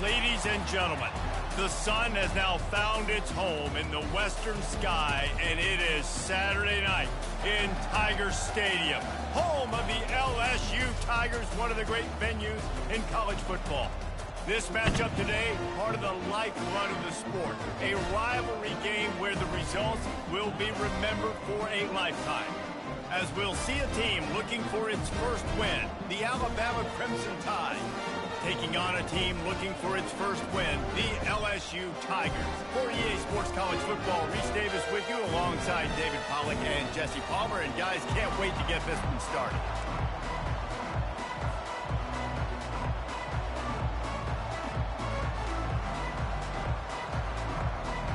Ladies and gentlemen, the sun has now found its home in the western sky, and it is Saturday night in Tiger Stadium, home of the LSU Tigers, one of the great venues in college football. This matchup today, part of the lifeblood of the sport, a rivalry game where the results will be remembered for a lifetime. As we'll see a team looking for its first win, the Alabama Crimson Tide, taking on a team looking for its first win, the LSU Tigers. For EA Sports College Football, Reese Davis with you alongside David Pollack and Jesse Palmer. And guys, can't wait to get this one started.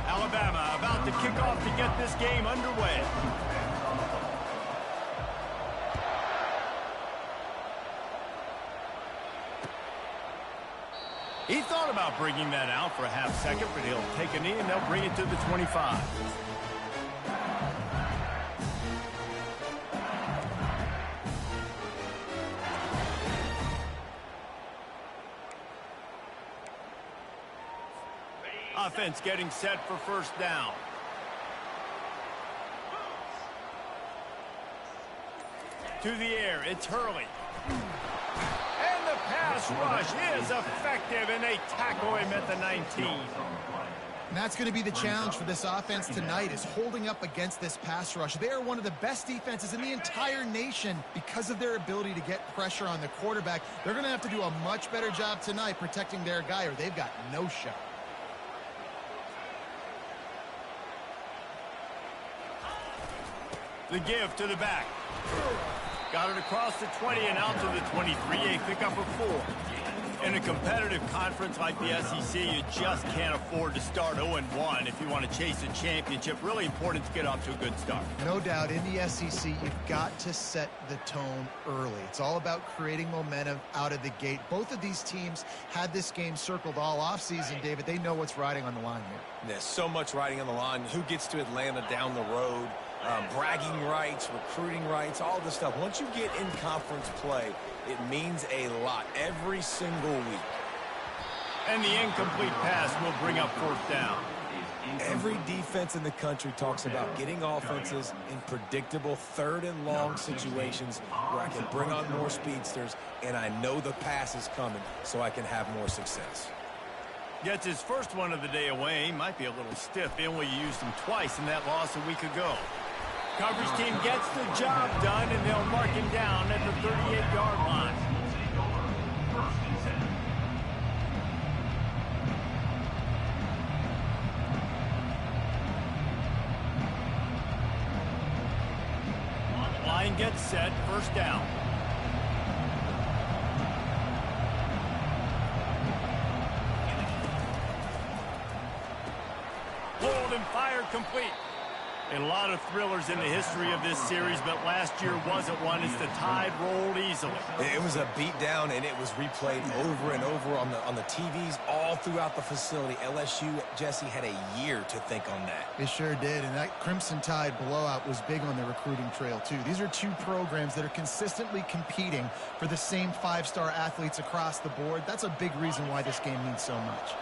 Alabama about to kick off to get this game underway. He thought about bringing that out for a half second, but he'll take a knee and they'll bring it to the 25. Offense getting set for first down. To the air, it's Hurley. Pass rush is effective, and they tackle him at the 19. And that's going to be the challenge for this offense tonight, is holding up against this pass rush. They are one of the best defenses in the entire nation because of their ability to get pressure on the quarterback. They're going to have to do a much better job tonight protecting their guy, or they've got no shot. The give to the back. Got it across the 20 and out to the 23, a pickup of 4. In a competitive conference like the SEC, you just can't afford to start 0-1 if you want to chase a championship. Really important to get off to a good start. No doubt, in the SEC, you've got to set the tone early. It's all about creating momentum out of the gate. Both of these teams had this game circled all offseason, David. They know what's riding on the line here. There's so much riding on the line. Who gets to Atlanta down the road? Bragging rights, recruiting rights, all this stuff. Once you get in conference play, it means a lot every single week. And the incomplete pass will bring up fourth down. Every defense in the country talks about getting offenses in predictable third and long situations where I can bring on more speedsters and I know the pass is coming so I can have more success. Gets his first one of the day away. Might be a little stiff. They only used him twice in that loss a week ago. Coverage team gets the job done, and they'll mark him down at the 38-yard line. Line gets set, first down. Hold and fire complete. A lot of thrillers in the history of this series, but last year wasn't one as the Tide rolled easily. It was a beatdown, and it was replayed over and over on the TVs all throughout the facility. LSU, Jesse, had a year to think on that. It sure did, and that Crimson Tide blowout was big on the recruiting trail, too. These are two programs that are consistently competing for the same five-star athletes across the board. That's a big reason why this game means so much.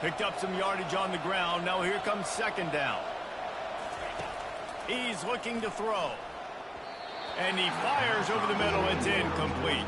Picked up some yardage on the ground. Now here comes second down. He's looking to throw. And he fires over the middle. It's incomplete.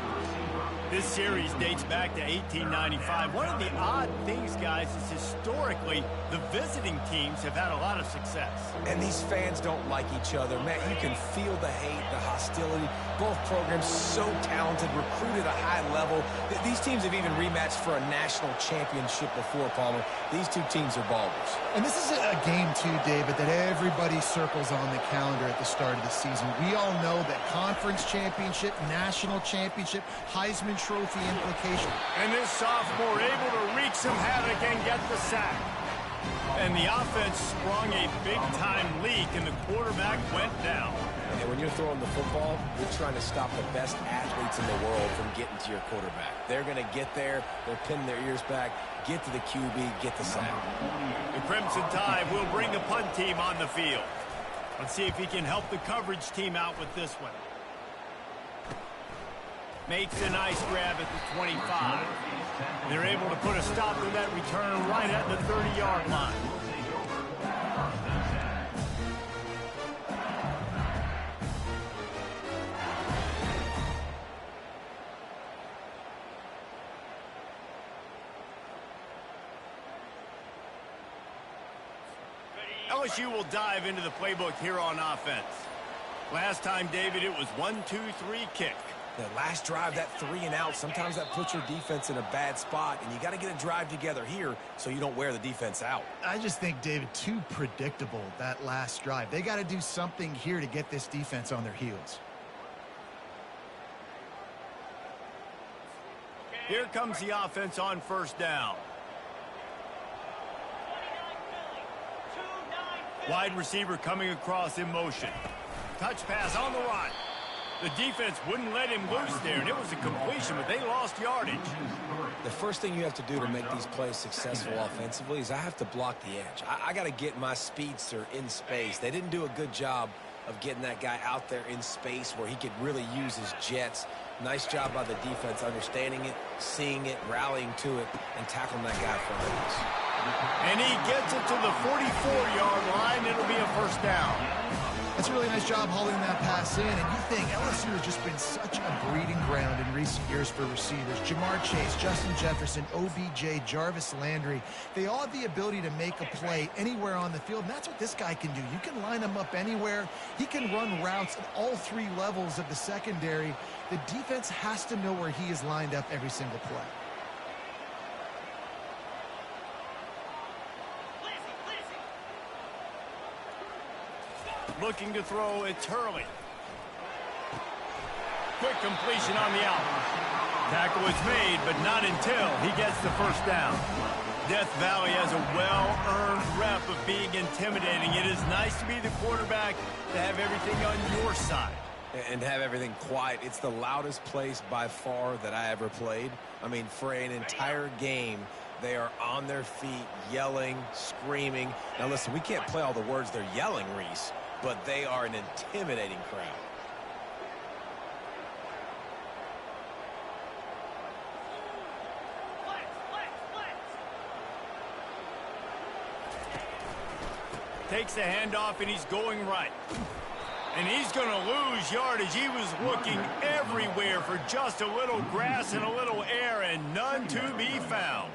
This series dates back to 1895. One of the odd things, guys, is historically the visiting teams have had a lot of success. And these fans don't like each other. Man, you can feel the hate, the hostility. Both programs so talented, recruited at a high level. These teams have even rematched for a national championship before, Palmer. These two teams are ballers. And this is a game, too, David, that everybody circles on the calendar at the start of the season. We all know that conference championship, national championship, Heisman Trophy implication. And this sophomore able to wreak some havoc and get the sack. And the offense sprung a big-time leak, and the quarterback went down. And when you're throwing the football, you're trying to stop the best athletes in the world from getting to your quarterback. They're going to get there. They're pinning their ears back, get to the QB, get the sack. The Crimson Tide will bring the punt team on the field. Let's see if he can help the coverage team out with this one. Makes a nice grab at the 25. They're able to put a stop to that return right at the 30-yard line. LSU will dive into the playbook here on offense. Last time, David, it was 1-2-3 kick. That last drive, that 3 and out, sometimes that puts your defense in a bad spot, and you got to get a drive together here so you don't wear the defense out. I just think, David, too predictable, that last drive. They got to do something here to get this defense on their heels. Here comes the offense on first down. Wide receiver coming across in motion. Touch pass on the run. The defense wouldn't let him loose there, and it was a completion, but they lost yardage. The first thing you have to do to make these plays successful offensively is I have to block the edge. I got to get my speedster in space. They didn't do a good job of getting that guy out there in space where he could really use his jets. Nice job by the defense understanding it, seeing it, rallying to it, and tackling that guy for us. And he gets it to the 44-yard line. It'll be a first down. That's a really nice job hauling that pass in, and you think LSU has just been such a breeding ground in recent years for receivers. Jamar Chase, Justin Jefferson, OBJ, Jarvis Landry, they all have the ability to make a play anywhere on the field, and that's what this guy can do. You can line him up anywhere. He can run routes at all 3 levels of the secondary. The defense has to know where he is lined up every single play. Looking to throw, it's Hurley. Quick completion on the out. Tackle is made, but not until he gets the first down. Death Valley has a well-earned rep of being intimidating. It is nice to be the quarterback, to have everything on your side. And have everything quiet. It's the loudest place by far that I ever played. I mean, for an entire game, they are on their feet, yelling, screaming. Now, listen, we can't play all the words they're yelling, Reese, but they are an intimidating crowd. Takes the handoff, and he's going right. And he's going to lose yardage. He was looking everywhere for just a little grass and a little air, and none to be found.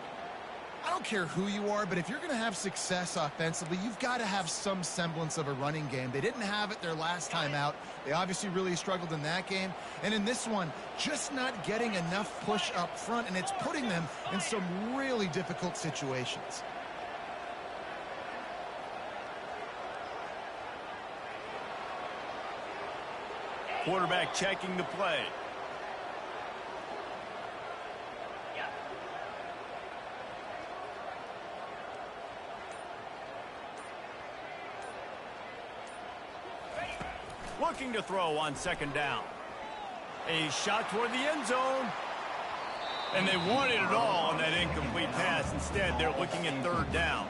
I don't care who you are, but if you're going to have success offensively, you've got to have some semblance of a running game. They didn't have it their last time out. They obviously really struggled in that game. And in this one, just not getting enough push up front, and it's putting them in some really difficult situations. Quarterback checking the play. Looking to throw on second down. A shot toward the end zone. And they wanted it all on that incomplete pass. Instead, they're looking at third down.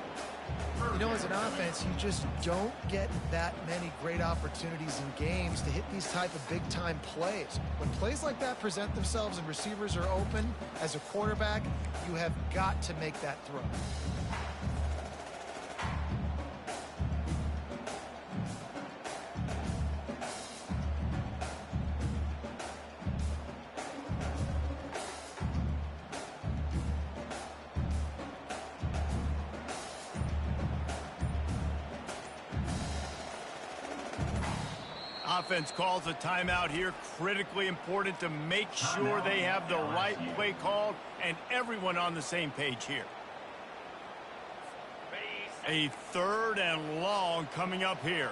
You know, as an offense, you just don't get that many great opportunities in games to hit these type of big-time plays. When plays like that present themselves and receivers are open, as a quarterback, you have got to make that throw. Offense calls a timeout here. Critically important to make sure they have the right play called and everyone on the same page here. A 3rd and long coming up here.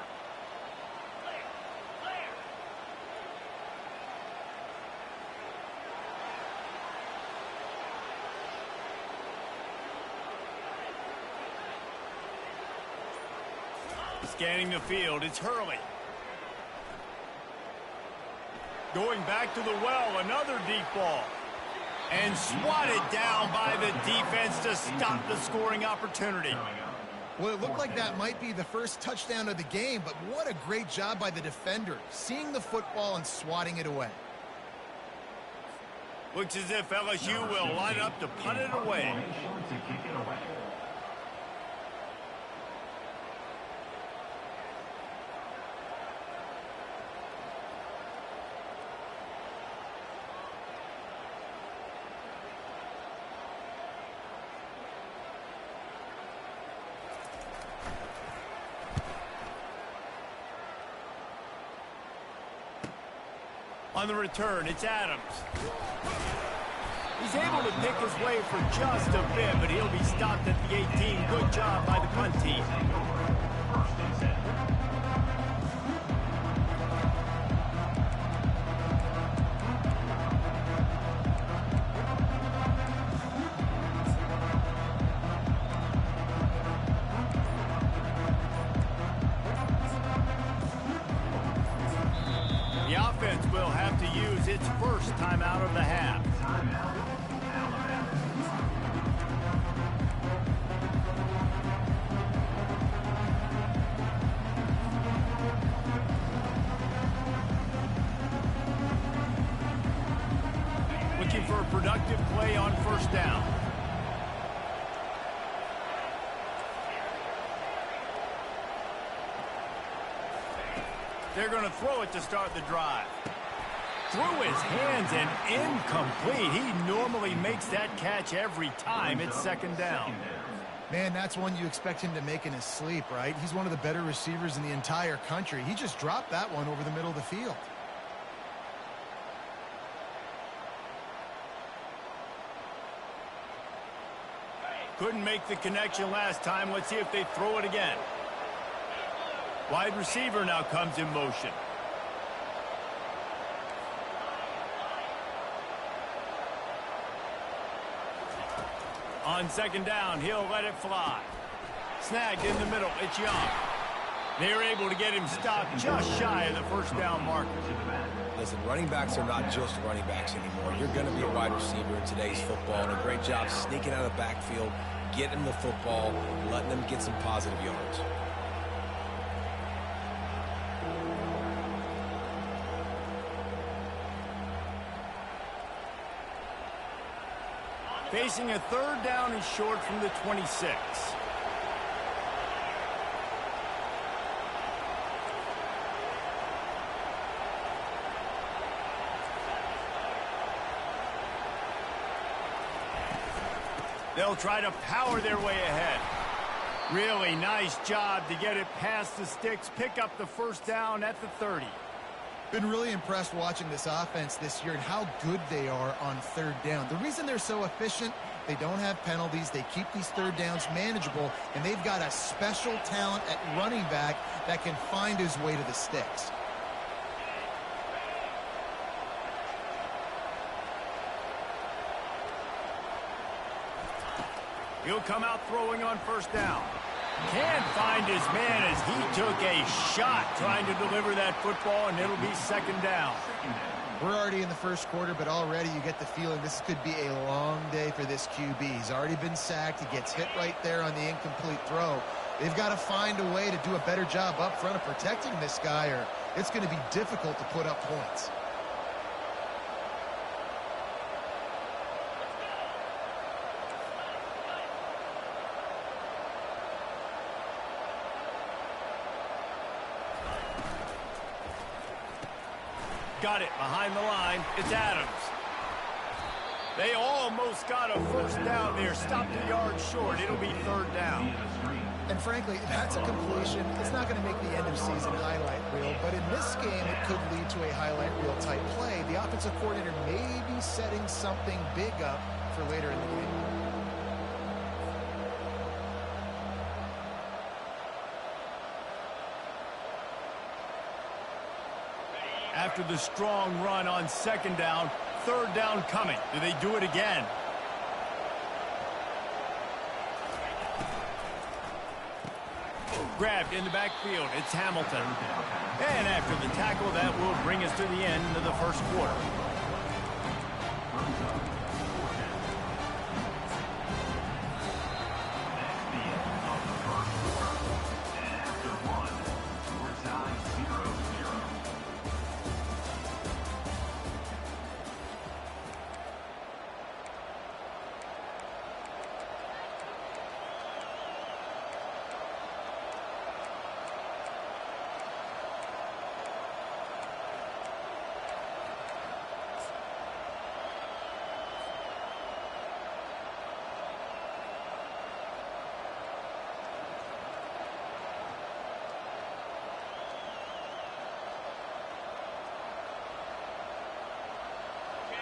Scanning the field, it's Hurley. Going back to the well, another deep ball. And swatted down by the defense to stop the scoring opportunity. Well, it looked like that might be the first touchdown of the game, but what a great job by the defender, seeing the football and swatting it away. Looks as if LSU will line up to punt it away. On the return, it's Adams. He's able to pick his way for just a bit, but he'll be stopped at the 18. Good job by the punt team. The offense will have to use its first timeout of the half. Looking for a productive play on first down. They're going to throw it to start the drive. Through his hands and incomplete. He normally makes that catch every time. It's second down. Man, that's one you expect him to make in his sleep, right? He's one of the better receivers in the entire country. He just dropped that one over the middle of the field. Couldn't make the connection last time. Let's see if they throw it again. Wide receiver now comes in motion. On second down, he'll let it fly. Snagged in the middle, it's Young. They're able to get him stopped just shy of the first down marker. Listen, running backs are not just running backs anymore. You're going to be a wide receiver in today's football, and a great job sneaking out of the backfield, getting them the football, letting them get some positive yards. Facing a third down and short from the 26. They'll try to power their way ahead. Really nice job to get it past the sticks, pick up the first down at the 30. Been really impressed watching this offense this year and how good they are on third down. The reason they're so efficient, they don't have penalties. They keep these third downs manageable, and they've got a special talent at running back that can find his way to the sticks. He'll come out throwing on first down. Can't find his man as he took a shot trying to deliver that football, and it'll be second down. We're already in the first quarter, but already you get the feeling this could be a long day for this QB. He's already been sacked. He gets hit right there on the incomplete throw. They've got to find a way to do a better job up front of protecting this guy, or it's going to be difficult to put up points. Got it behind the line. It's Adams. They almost got a first down there. Stopped a yard short. It'll be third down. And frankly, that's a completion. It's not going to make the end of season highlight reel, but in this game, it could lead to a highlight reel type play. The offensive coordinator may be setting something big up for later in the game. After the strong run on second down, third down coming. Do they do it again? Grabbed in the backfield. It's Hamilton. And after the tackle, that will bring us to the end of the first quarter.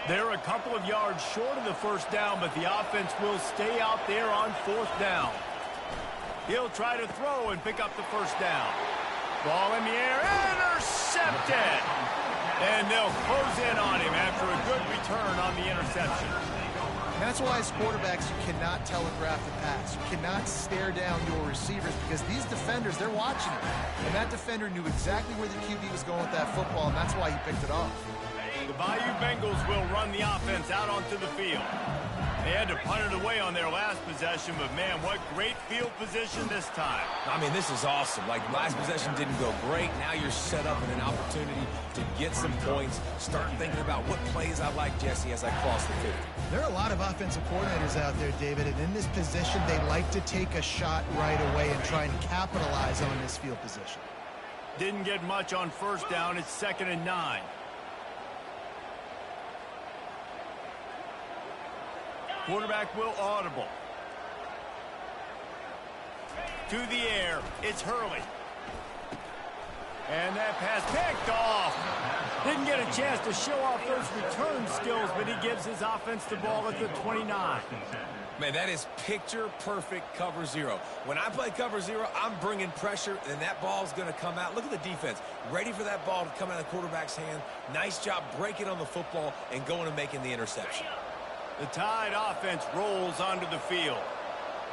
They're a couple of yards short of the first down, but the offense will stay out there on fourth down. He'll try to throw and pick up the first down. Ball in the air, intercepted! And they'll close in on him after a good return on the interception. And that's why as quarterbacks, you cannot telegraph the pass. You cannot stare down your receivers because these defenders, they're watching it. And that defender knew exactly where the QB was going with that football, and that's why he picked it off. The Bayou Bengals will run the offense out onto the field. They had to punt it away on their last possession, but man, what great field position this time. I mean, this is awesome. Like, last possession didn't go great. Now you're set up in an opportunity to get some points. Start thinking about what plays I like, Jesse, as I cross the 50. There are a lot of offensive coordinators out there, David, and in this position, they like to take a shot right away and try and capitalize on this field position. Didn't get much on first down. It's 2nd and 9. Quarterback will audible. To the air, it's Hurley. And that pass picked off. Didn't get a chance to show off those return skills, but he gives his offense the ball at the 29. Man, that is picture-perfect cover zero. When I play cover zero, I'm bringing pressure, and that ball's going to come out. Look at the defense. Ready for that ball to come out of the quarterback's hand. Nice job breaking on the football and going and making the interception. The Tide offense rolls onto the field.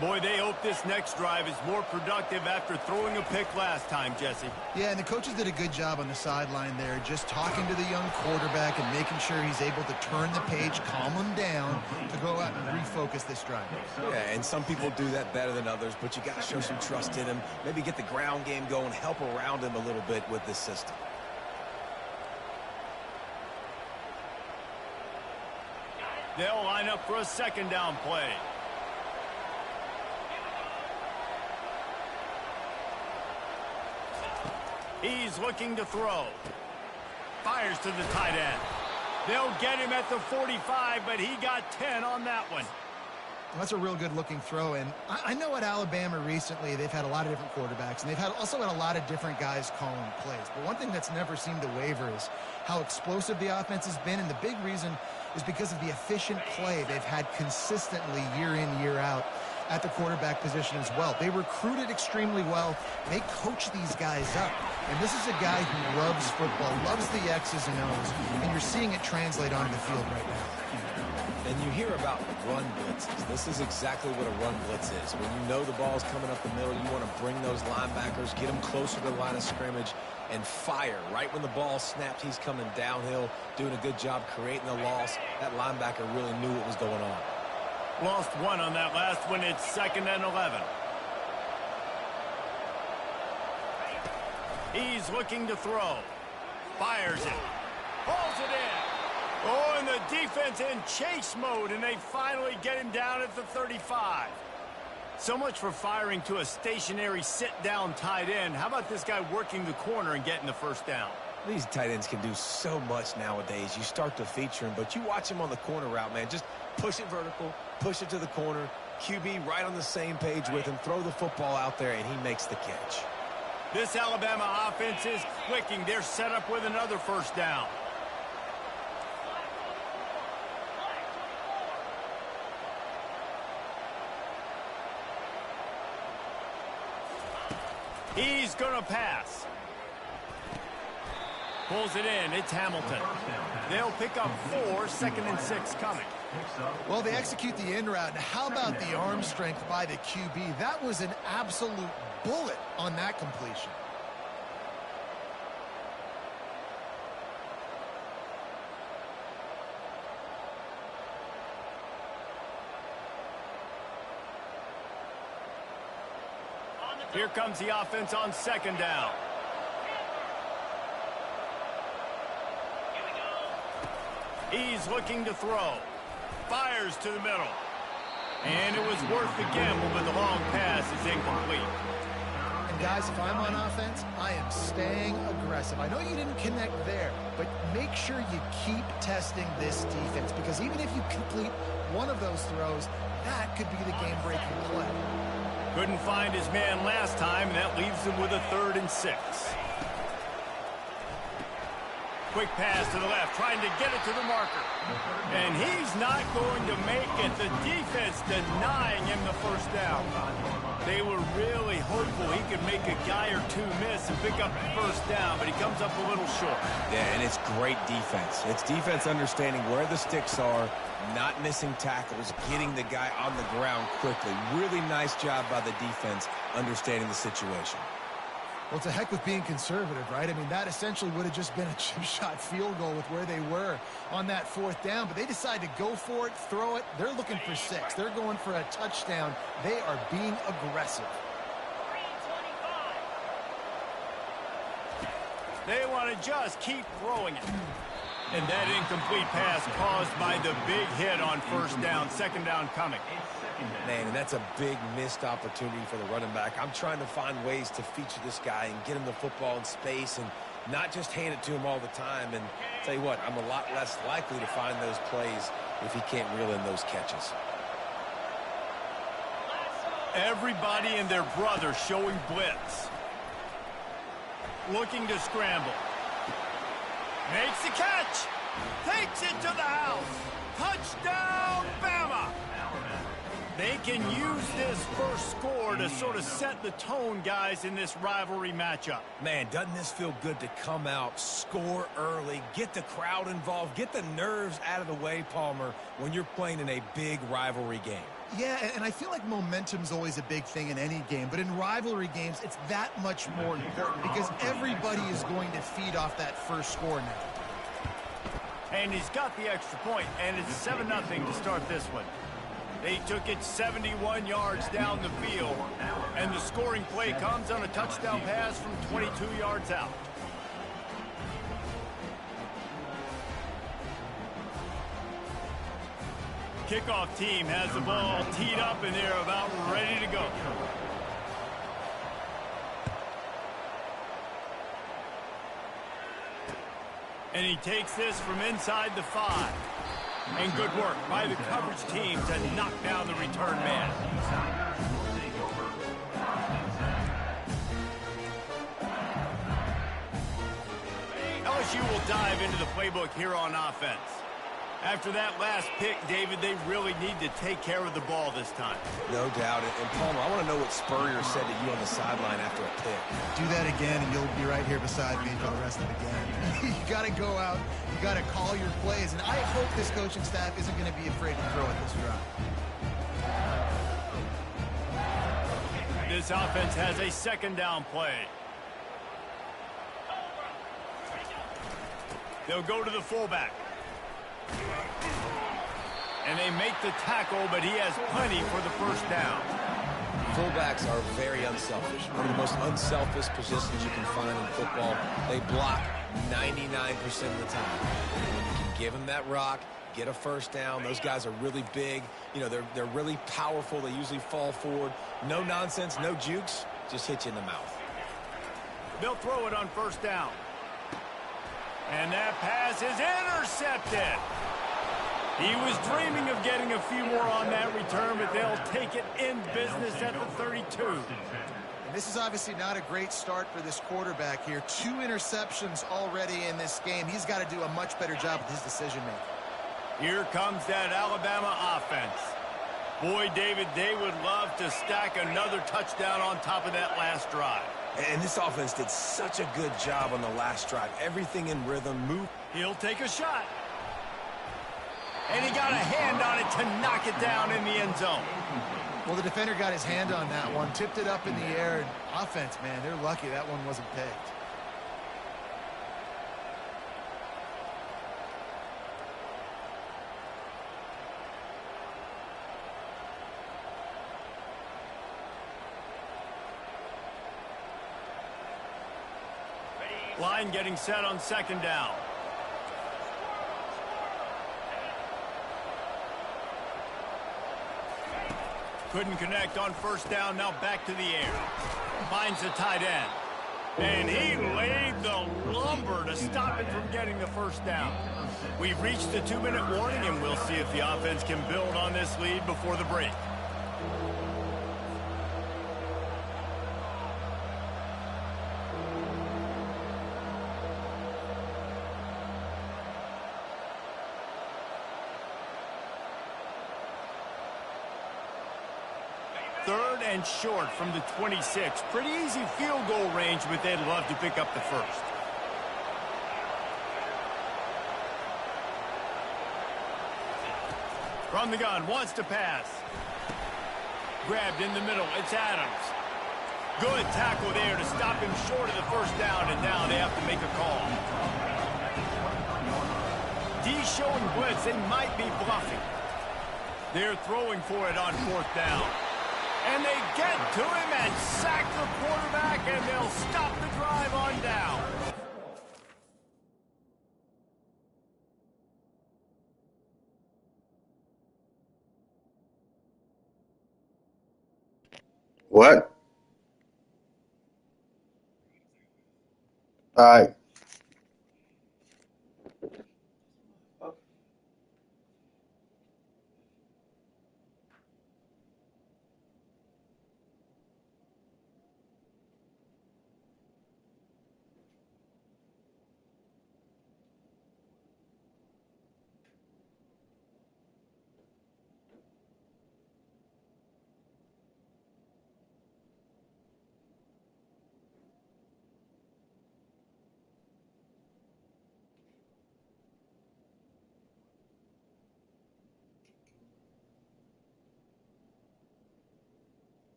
Boy, they hope this next drive is more productive after throwing a pick last time, Jesse. Yeah, and the coaches did a good job on the sideline there, just talking to the young quarterback and making sure he's able to turn the page, calm him down to go out and refocus this drive. Yeah, and some people do that better than others, but you got to show some trust in him. Maybe get the ground game going, help around him a little bit with this system. They'll line up for a 2nd down play. He's looking to throw. Fires to the tight end. They'll get him at the 45, but he got 10 on that one. That's a real good-looking throw, and I know at Alabama recently they've had a lot of different quarterbacks, and they've also had a lot of different guys calling plays. But one thing that's never seemed to waver is how explosive the offense has been, and the big reason is because of the efficient play they've had consistently year in, year out at the quarterback position as well. They recruited extremely well. They coach these guys up. And this is a guy who loves football, loves the X's and O's, and you're seeing it translate onto the field right now. And you hear about run blitzes. This is exactly what a run blitz is. When you know the ball's coming up the middle, you want to bring those linebackers, get them closer to the line of scrimmage, and fire. Right when the ball snapped, he's coming downhill, doing a good job creating the loss. That linebacker really knew what was going on. Lost one on that last one. It's 2nd and 11. He's looking to throw. Fires it. Pulls it in. Oh, and the defense in chase mode, and they finally get him down at the 35. So much for firing to a stationary sit-down tight end. How about this guy working the corner and getting the first down? These tight ends can do so much nowadays. You start to feature him, but you watch him on the corner route, man. Just push it vertical, push it to the corner, QB right on the same page with him. Throw the football out there, and he makes the catch. This Alabama offense is clicking. They're set up with another first down. He's going to pass. Pulls it in. It's Hamilton. They'll pick up 4, 2nd and 6 coming. Well, they execute the in route. Now, how about the arm strength by the QB? That was an absolute bullet on that completion. Here comes the offense on 2nd down. He's looking to throw. Fires to the middle. And it was worth the gamble, but the long pass is incomplete. And guys, if I'm on offense, I am staying aggressive. I know you didn't connect there, but make sure you keep testing this defense, because even if you complete one of those throws, that could be the game-breaking play. Couldn't find his man last time, and that leaves him with a 3rd and 6. Quick pass to the left, trying to get it to the marker. And he's not going to make it. The defense denying him the first down. They were really hopeful he could make a guy or two miss and pick up the first down, but he comes up a little short. Yeah, and it's great defense. It's defense understanding where the sticks are, not missing tackles, getting the guy on the ground quickly. Really nice job by the defense understanding the situation. Well, it's a heck with being conservative, right? I mean, that essentially would have just been a chip shot field goal with where they were on that 4th down, but they decide to go for it, throw it. They're looking for 6. They're going for a touchdown. They are being aggressive. They want to just keep throwing it. And that incomplete pass caused by the big hit on 1st down, 2nd down coming. Man, and that's a big missed opportunity for the running back. I'm trying to find ways to feature this guy and get him the football in space and not just hand it to him all the time. And tell you what, I'm a lot less likely to find those plays if he can't reel in those catches. Everybody and their brother showing blitz. Looking to scramble. Makes the catch. Takes it to the house. Touchdown, Bama. They can use this first score to sort of set the tone, guys, in this rivalry matchup. Man, doesn't this feel good to come out, score early, get the crowd involved, get the nerves out of the way, Palmer, when you're playing in a big rivalry game? Yeah, and I feel like momentum's always a big thing in any game, but in rivalry games, it's that much more important because everybody is going to feed off that first score now. And he's got the extra point, and it's 7-0 to start this one. They took it 71 yards down the field, and the scoring play comes on a touchdown pass from 22 yards out. Kickoff team has the ball teed up, and they're about ready to go. And he takes this from inside the 5. And good work by the coverage team to knock down the return man. LSU will dive into the playbook here on offense. After that last pick, David, they really need to take care of the ball this time. No doubt. And Palmer, I want to know what Spurrier said to you on the sideline after a pick. Do that again, and you'll be right here beside me for the rest of the game. You got to go out. You got to call your plays, and I hope this coaching staff isn't going to be afraid to throw at this drive. This offense has a 2nd down play. They'll go to the fullback. And they make the tackle, but he has plenty for the first down. Fullbacks are very unselfish. One of the most unselfish positions you can find in football. They block 99% of the time. And when you can give them that rock, get a first down, those guys are really big. You know, they're really powerful. They usually fall forward. No nonsense, no jukes, just hit you in the mouth. They'll throw it on 1st down. And that pass is intercepted. He was dreaming of getting a few more on that return, but they'll take it in business at the 32. And this is obviously not a great start for this quarterback here. 2 interceptions already in this game. He's got to do a much better job with his decision-making. Here comes that Alabama offense. Boy, David, they would love to stack another touchdown on top of that last drive. And this offense did such a good job on the last drive. Everything in rhythm, move. He'll take a shot. And he got a hand on it to knock it down in the end zone. Well, the defender got his hand on that one, tipped it up in the air. And offense, man, they're lucky that one wasn't picked. Line getting set on second down. Couldn't connect on first down. Now back to the air. Finds the tight end. And he laid the lumber to stop it from getting the first down. We've reached the 2-minute warning, and we'll see if the offense can build on this lead before the break. Third and short from the 26. Pretty easy field goal range, but they'd love to pick up the first. From the gun, wants to pass. Grabbed in the middle, it's Adams. Good tackle there to stop him short of the first down, and now they have to make a call. D showing blitz, they might be bluffing. They're throwing for it on fourth down. And they get to him and sack the quarterback, and they'll stop the drive on down. What? All right.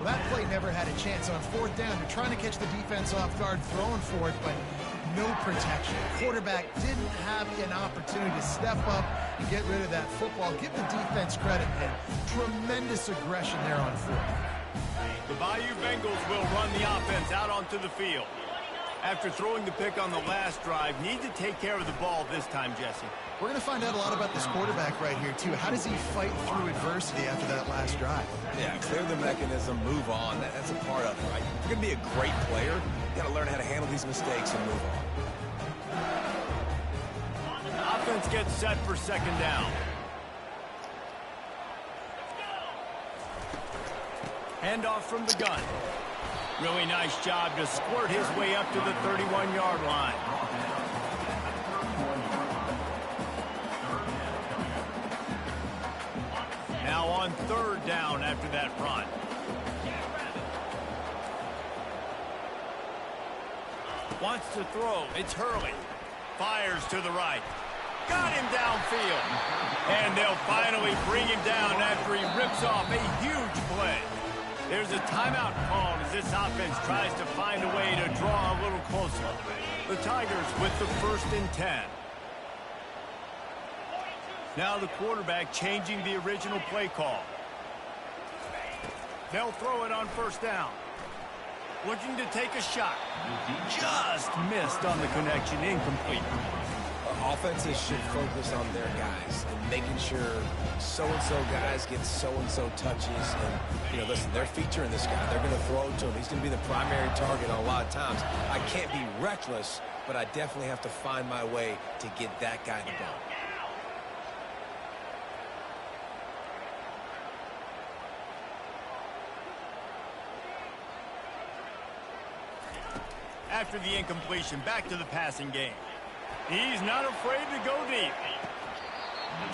Well, that play never had a chance on fourth down. They're trying to catch the defense off guard, throwing for it, but no protection. Quarterback didn't have an opportunity to step up and get rid of that football. Give the defense credit, man. Tremendous aggression there on fourth. The Bayou Bengals will run the offense out onto the field. After throwing the pick on the last drive, need to take care of the ball this time, Jesse. We're going to find out a lot about this quarterback right here, too. How does he fight through adversity after that last drive? Yeah, clear the mechanism, move on. That's a part of it, right? If you're going to be a great player, you got to learn how to handle these mistakes and move on. Offense gets set for second down. Handoff from the gun. Really nice job to squirt his way up to the 31-yard line. Now on third down after that run. Wants to throw. It's Hurley. Fires to the right. Got him downfield. And they'll finally bring him down after he rips off a huge play. There's a timeout called as this offense tries to find a way to draw a little closer. The Tigers with the 1st and 10. Now the quarterback changing the original play call. They'll throw it on first down. Looking to take a shot. Just missed on the connection, incomplete. Offenses should focus on their guys and making sure so-and-so guys get so-and-so touches. And, listen, they're featuring this guy. They're going to throw to him. He's going to be the primary target a lot of times. I can't be reckless, but I definitely have to find my way to get that guy the ball. After the incompletion, back to the passing game. He's not afraid to go deep.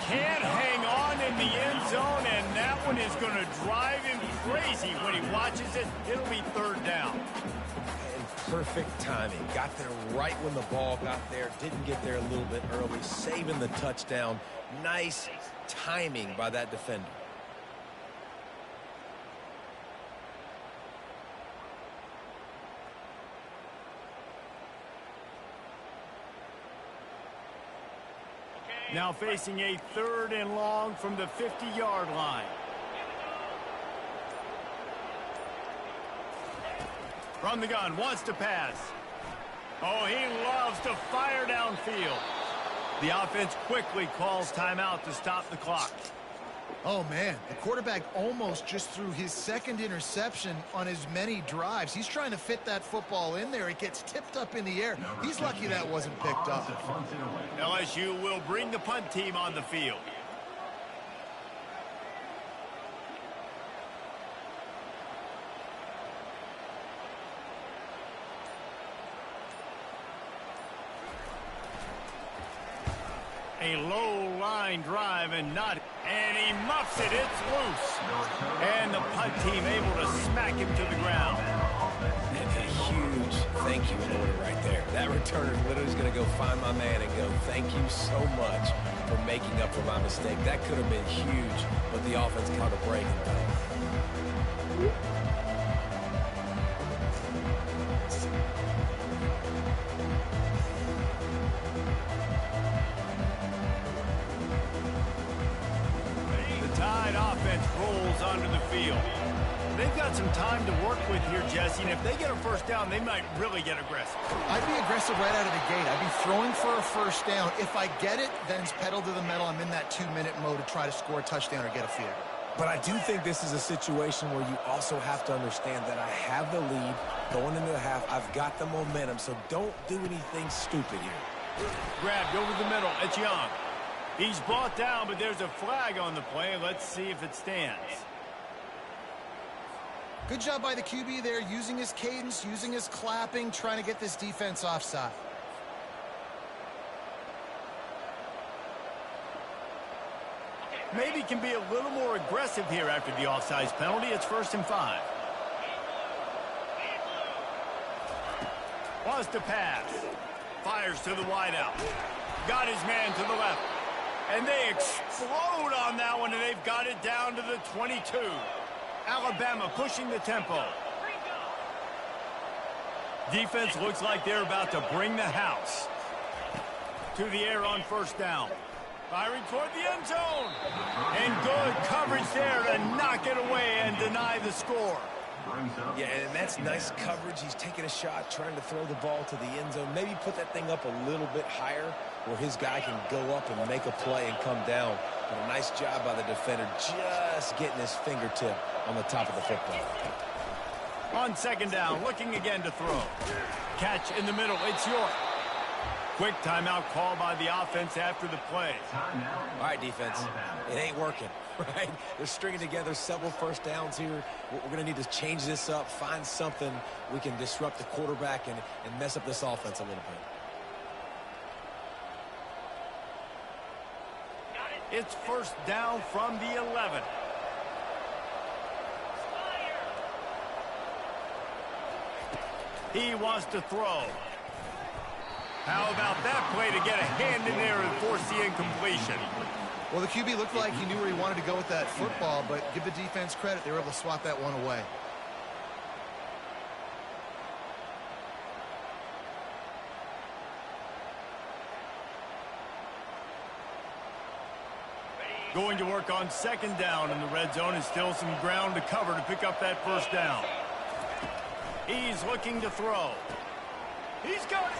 Can't hang on in the end zone, and that one is going to drive him crazy when he watches it. It'll be third down. And perfect timing. Got there right when the ball got there. Didn't get there a little bit early. Saving the touchdown. Nice timing by that defender. Now facing a 3rd and long from the 50-yard line. From the gun, wants to pass. Oh, he loves to fire downfield. The offense quickly calls timeout to stop the clock. Oh, man, the quarterback almost just threw his 2nd interception on as many drives. He's trying to fit that football in there. It gets tipped up in the air. He's lucky that wasn't picked up. LSU will bring the punt team on the field. A low line drive and he muffs it. It's loose. And the punt team able to smack him to the ground. And a huge thank you in order right there. That returner literally is going to go find my man and go, thank you so much for making up for my mistake. That could have been huge, but the offense caught a break. Rolls onto the field. They've got some time to work with here, Jesse, and if they get a first down, they might really get aggressive. I'd be aggressive right out of the gate. I'd be throwing for a first down. If I get it, then it's pedal to the metal. I'm in that 2-minute mode to try to score a touchdown or get a field. But I do think this is a situation where you also have to understand that I have the lead going into the half. I've got the momentum, so don't do anything stupid here. Grabbed over the middle. It's Young. He's brought down, but there's a flag on the play. Let's see if it stands. Good job by the QB there, using his cadence, using his clapping, trying to get this defense offside. Maybe can be a little more aggressive here after the offsides penalty. It's 1st and 5. Wants to pass. Fires to the wideout. Got his man to the left. And they explode on that one, and they've got it down to the 22. Alabama pushing the tempo. Defense looks like they're about to bring the house. To the air on first down. Firing toward the end zone. And good coverage there to knock it away and deny the score. Yeah, and that's nice coverage. He's taking a shot, trying to throw the ball to the end zone. Maybe put that thing up a little bit higher where his guy can go up and make a play and come down. But a nice job by the defender just getting his fingertip on the top of the football. On second down, looking again to throw. Catch in the middle. It's York. Quick timeout call by the offense after the play. All right, defense. It ain't working, right? They're stringing together several first downs here. We're going to need to change this up, find something we can disrupt the quarterback and mess up this offense a little bit. It's first down from the 11. He wants to throw. How about that play to get a hand in there and force the incompletion? Well, the QB looked like he knew where he wanted to go with that football, but give the defense credit. They were able to swat that one away. Going to work on second down in the red zone, and still some ground to cover to pick up that first down. He's looking to throw. He's got it.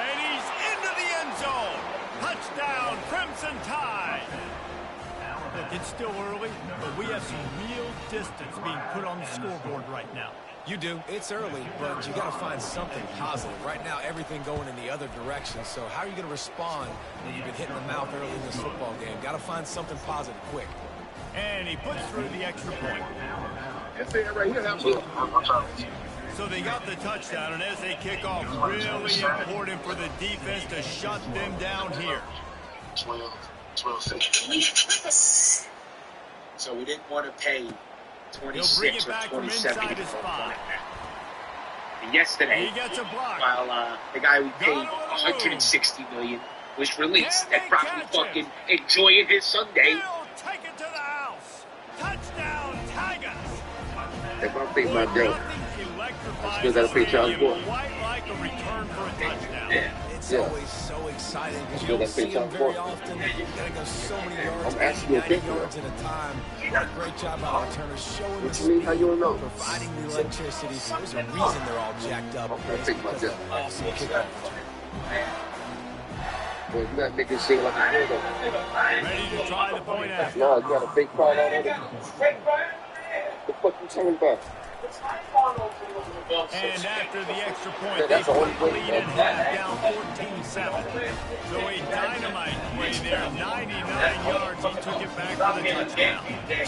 And he's into the end zone. Touchdown, Crimson Tide. Look, it's still early, but we have some real distance being put on the scoreboard right now. You do. It's early, but you got to find something positive. Right now, everything going in the other direction. So how are you going to respond when you've been hitting the mouth early in this football game? Got to find something positive quick. And he puts through the extra point. That's it right here. So they got the touchdown, and as they kick off, really important for the defense to shut them down here. 12 seconds. So we didn't want to pay 26 or 27 to go. And yesterday, he gets a block. While the guy we paid $160 million was released and probably fucking enjoying his Sunday. He'll take it to the house. Touchdown, Tigers. If I pay my bill, I still got to pay child support. Like a return for a touchdown. It's always so exciting because you don't see him very often. You got to go so many yards, 90 yards at a time. What a great job by the returner showing the speed, providing the electricity. There's a reason they're all jacked up. It's because of an awesome kickoff return. Well, you got to make it seem like a hero. Ready to try the point after. No, you got a fake crowd out of it. The fuck you talking about? And after the extra point, they quickly lead at half, down 14-7. So a dynamite play there, 99 yards. He took it back for the touchdown. You get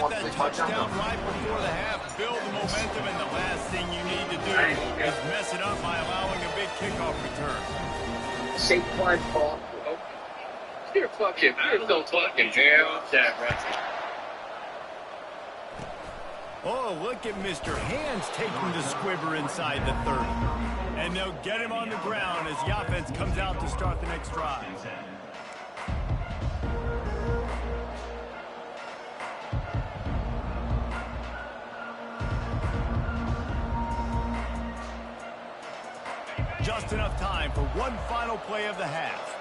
that touchdown right before the half, build the momentum, and the last thing you need to do is mess it up by allowing a big kickoff return. Saquon Paul. You're still fucking hell, that right. Oh, look at Mr. Hands taking the squibber inside the 30. And they'll get him on the ground as the offense comes out to start the next drive. Just enough time for one final play of the half.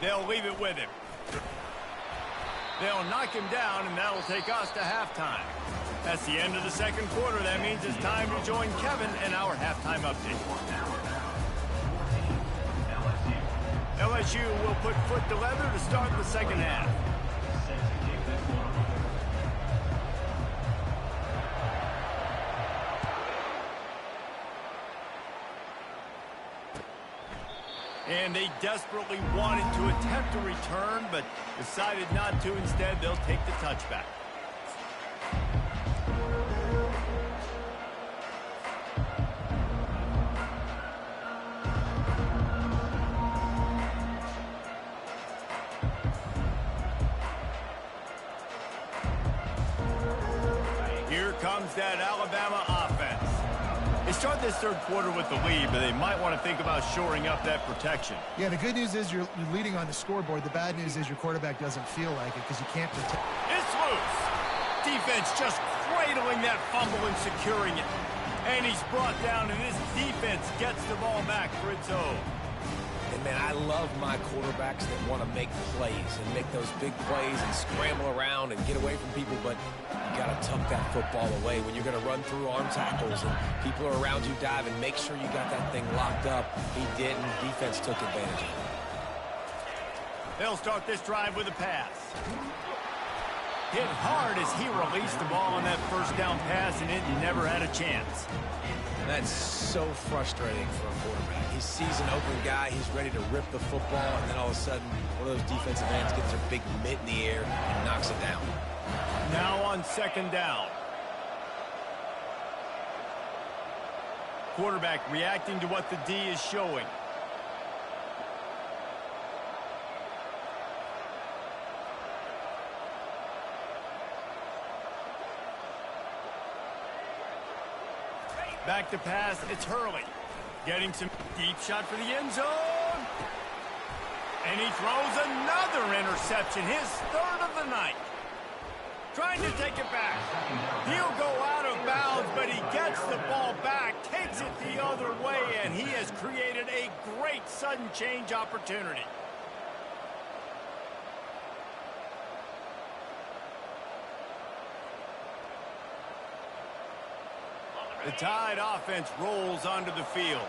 They'll leave it with him. They'll knock him down, and that'll take us to halftime. That's the end of the second quarter. That means it's time to join Kevin in our halftime update. LSU will put foot to leather to start the second half. And they desperately wanted to attempt a return, but decided not to. Instead, they'll take the touchback. Here comes that Alabama offense. They start this third quarter with the lead, but they might want to think about shoring up that protection. Yeah, the good news is you're leading on the scoreboard. The bad news is your quarterback doesn't feel like it because you can't protect. It's loose. Defense just cradling that fumble and securing it. And he's brought down, and this defense gets the ball back for its own. Man, I love my quarterbacks that want to make plays and make those big plays and scramble around and get away from people, but you got to tuck that football away when you're going to run through arm tackles and people are around you diving. Make sure you got that thing locked up. He didn't. Defense took advantage of it. They'll start this drive with a pass. Hit hard as he released the ball on that first down pass, and it never had a chance. That's so frustrating for a quarterback. He sees an open guy, he's ready to rip the football, and then all of a sudden, one of those defensive ends gets their big mitt in the air and knocks it down. Now on second down. Quarterback reacting to what the D is showing. Back to pass, it's Hurley. Getting some deep shot for the end zone. And he throws another interception, his third of the night. Trying to take it back. He'll go out of bounds, but he gets the ball back, takes it the other way, and he has created a great sudden change opportunity. The Tide offense rolls onto the field.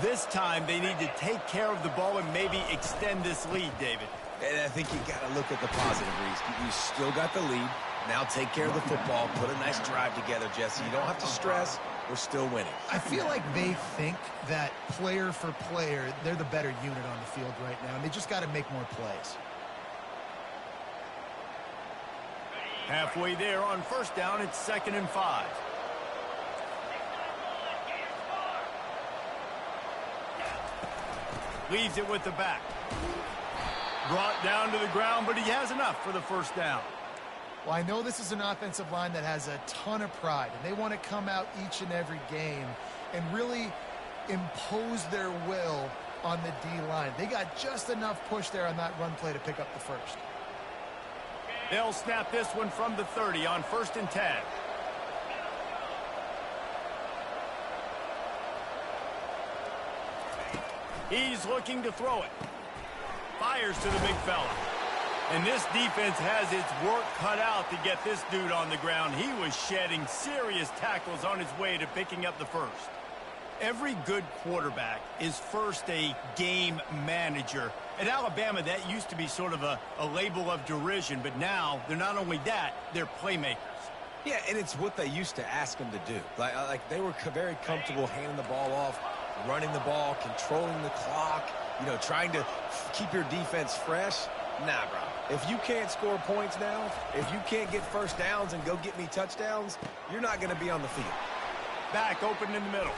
This time they need to take care of the ball and maybe extend this lead, David. And I think you got to look at the positive, Reese. You still got the lead. Now take care of the football. Put a nice drive together, Jesse. You don't have to stress. We're still winning. I feel like they think that player for player, they're the better unit on the field right now, and they just got to make more plays. Halfway there on first down, it's 2nd and 5. Leaves it with the back. Brought down to the ground, but he has enough for the first down. Well, I know this is an offensive line that has a ton of pride, and they want to come out each and every game and really impose their will on the D-line. They got just enough push there on that run play to pick up the first. They'll snap this one from the 30 on 1st and 10. He's looking to throw it. Fires to the big fella. And this defense has its work cut out to get this dude on the ground. He was shedding serious tackles on his way to picking up the first. Every good quarterback is first a game manager. At Alabama, that used to be sort of a label of derision, but now they're not only that, they're playmakers. Yeah, and it's what they used to ask him to do. Like they were very comfortable handing the ball off, running the ball, controlling the clock, trying to keep your defense fresh. Nah, bro. If you can't score points now, if you can't get first downs and go get me touchdowns, you're not going to be on the field. Back open in the middle.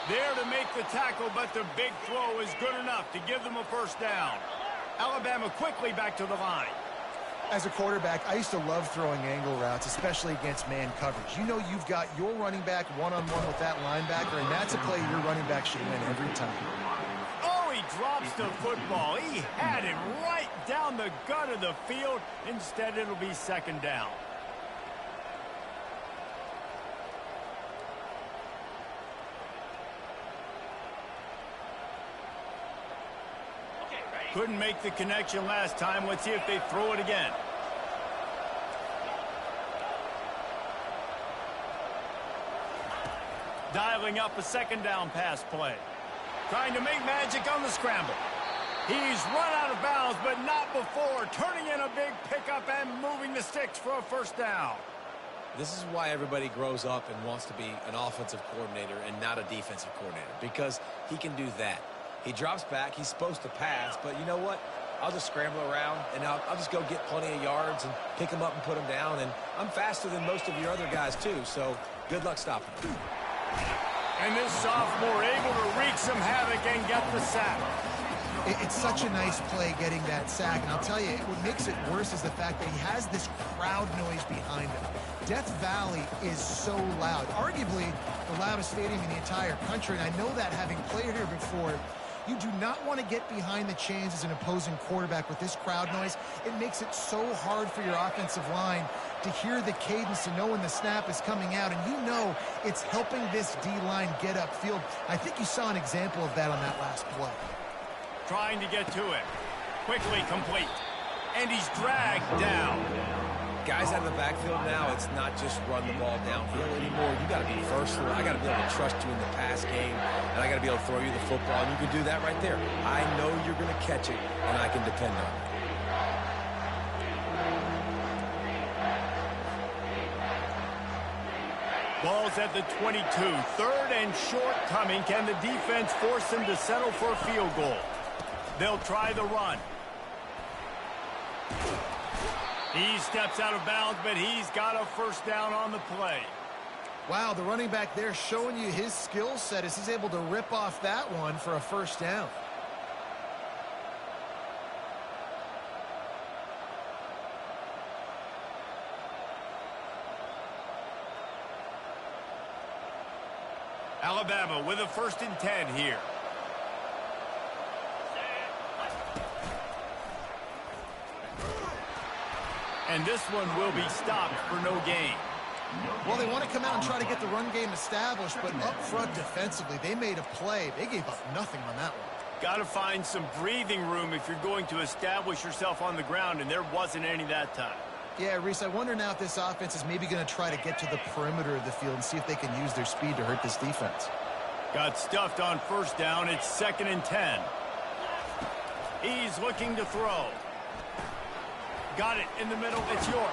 There to make the tackle, but the big throw is good enough to give them a first down. Alabama quickly back to the line. As a quarterback, I used to love throwing angle routes, especially against man coverage. You know you've got your running back one-on-one with that linebacker, and that's a play your running back should win every time. Oh, he drops the football. He had it right down the gut of the field. Instead, it'll be 2nd down. Couldn't make the connection last time. Let's see if they throw it again. Dialing up a 2nd down pass play. Trying to make magic on the scramble. He's run out of bounds, but not before. Turning in a big pickup and moving the sticks for a first down. This is why everybody grows up and wants to be an offensive coordinator and not a defensive coordinator, because he can do that. He drops back. He's supposed to pass, but you know what? I'll just scramble around, and I'll just go get plenty of yards and pick them up and put them down, and I'm faster than most of your other guys, too, so good luck stopping him. And this sophomore able to wreak some havoc and get the sack. It's such a nice play getting that sack, and I'll tell you, what makes it worse is the fact that he has this crowd noise behind him. Death Valley is so loud, arguably the loudest stadium in the entire country, and I know that having played here before. You do not want to get behind the chains as an opposing quarterback with this crowd noise. It makes it so hard for your offensive line to hear the cadence and know when the snap is coming out. And you know it's helping this D-line get upfield. I think you saw an example of that on that last play. trying to get to it. Quickly complete. And he's dragged down. Guys out of the backfield now, it's not just run the ball downhill anymore. You got to be versatile. I got to be able to trust you in the pass game, and I got to be able to throw you the football, and you can do that right there. I know you're going to catch it, and I can depend on it. Ball's at the 22. Third and short coming. Can the defense force them to settle for a field goal? They'll try the run. He steps out of bounds, but he's got a first down on the play. Wow, the running back there showing you his skill set as he's able to rip off that one for a first down. Alabama with a 1st and 10 here. And this one will be stopped for no gain. Well, they want to come out and try to get the run game established, but up front defensively, they made a play. They gave up nothing on that one. Got to find some breathing room if you're going to establish yourself on the ground, and there wasn't any that time. Yeah, Reese, I wonder now if this offense is maybe going to try to get to the perimeter of the field and see if they can use their speed to hurt this defense. Got stuffed on first down. It's 2nd and 10. He's looking to throw. Got it in the middle. It's York.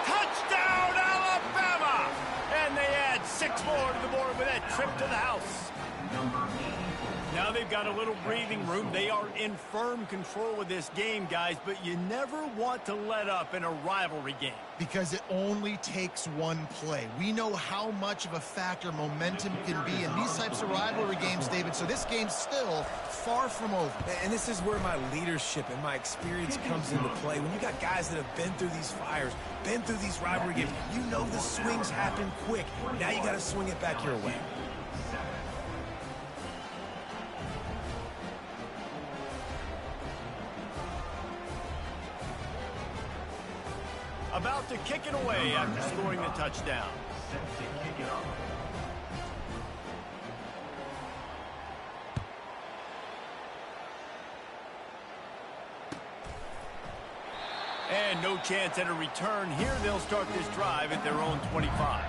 Touchdown, Alabama! And they add 6 more to the board with that trip to the house. Now they've got a little breathing room. They are in firm control of this game, guys, but you never want to let up in a rivalry game. Because it only takes one play. We know how much of a factor momentum can be in these types of rivalry games, David, so this game's still far from over. And this is where my leadership and my experience comes into play. When you got guys that have been through these fires, been through these rivalry games, you know the swings happen quick. Now you got to swing it back your way. About to kick it away after scoring the touchdown. And no chance at a return. Here they'll start this drive at their own 25.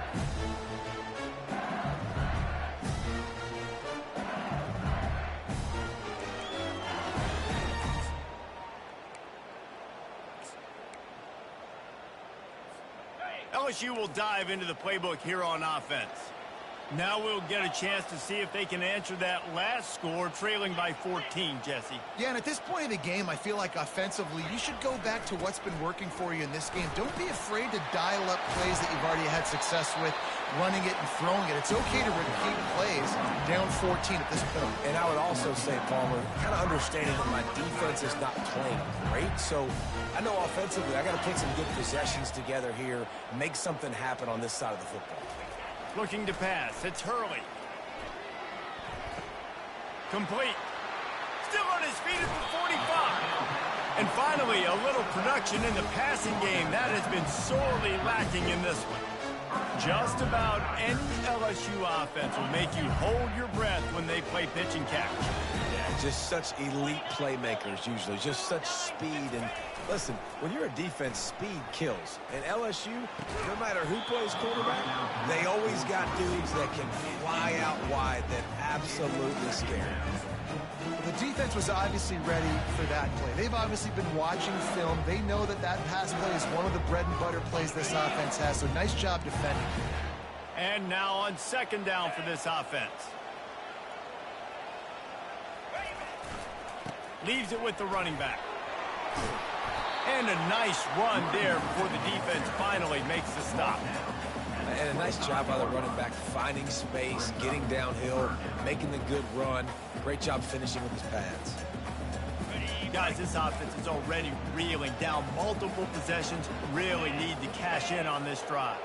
LSU will dive into the playbook here on offense. Now we'll get a chance to see if they can answer that last score, trailing by 14, Jesse. Yeah, and at this point of the game, I feel like offensively, you should go back to what's been working for you in this game. Don't be afraid to dial up plays that you've already had success with, running it and throwing it. It's okay to repeat plays down 14 at this point. And I would also say, Palmer, kind of understanding that my defense is not playing great, so I know offensively I got to put some good possessions together here, make something happen on this side of the football. Looking to pass. It's Hurley. Complete. Still on his feet at the 45. And finally, a little production in the passing game. That has been sorely lacking in this one. Just about any LSU offense will make you hold your breath when they play pitch and catch. Yeah, just such elite playmakers usually, just such speed. And listen, when you're a defense, speed kills. And LSU, no matter who plays quarterback, they always got dudes that can fly out wide that absolutely scare. The defense was obviously ready for that play. They've obviously been watching film. They know that that pass play is one of the bread and butter plays this offense has, so nice job defending. And now on 2nd down for this offense. Leaves it with the running back. And a nice run there before the defense finally makes the stop. And a nice job by the running back, finding space, getting downhill, making the good run. Great job finishing with his pads. Guys, this offense is already reeling down multiple possessions. Really need to cash in on this drive.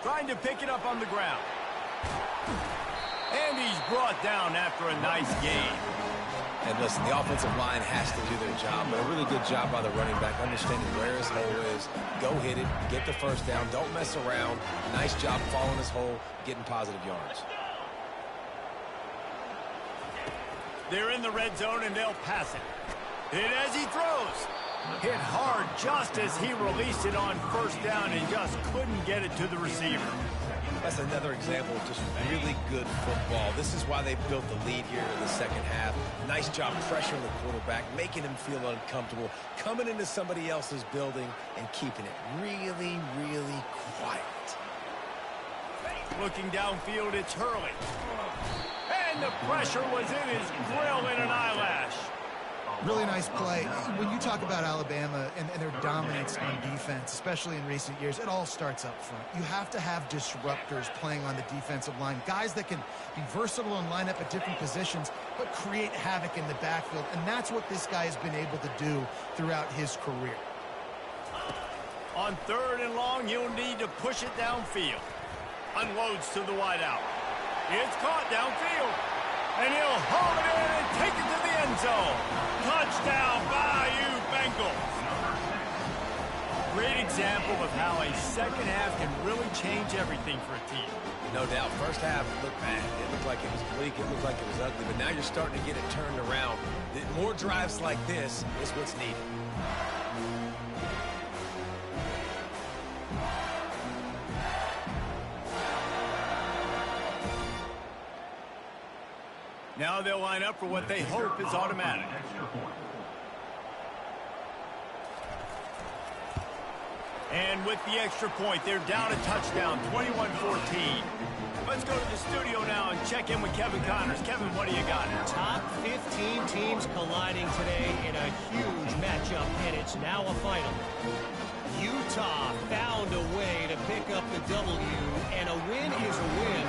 Trying to pick it up on the ground. And he's brought down after a nice gain. And listen, the offensive line has to do their job, but a really good job by the running back, understanding where his hole is. Go hit it, get the first down, don't mess around. Nice job following his hole, getting positive yards. They're in the red zone, and they'll pass it. Hit as he throws. Hit hard just as he released it on first down and just couldn't get it to the receiver. That's another example of just really good football. This is why they built the lead here in the second half. Nice job pressuring the quarterback, making him feel uncomfortable, coming into somebody else's building and keeping it really, really quiet. Looking downfield, it's Hurley. And the pressure was in his grill in an eyelash. Really nice play. When you talk about Alabama and their dominance on defense, especially in recent years, it all starts up front. You have to have disruptors playing on the defensive line, guys that can be versatile and line up at different positions, but create havoc in the backfield. And that's what this guy has been able to do throughout his career. On 3rd and long, he'll need to push it downfield. Unloads to the wideout. It's caught downfield. And he'll haul it in and take it to the end zone. Touchdown, Bayou Bengals. Great example of how a second half can really change everything for a team. No doubt. First half, it looked bad. It looked like it was bleak. It looked like it was ugly. But now you're starting to get it turned around. More drives like this is what's needed. Now they'll line up for what they hope is automatic. And with the extra point, they're down a touchdown, 21-14. Let's go to the studio now and check in with Kevin Connors. Kevin, what do you got? Top 15 teams colliding today in a huge matchup, and it's now a final. Utah found a way to pick up the W, and a win is a win.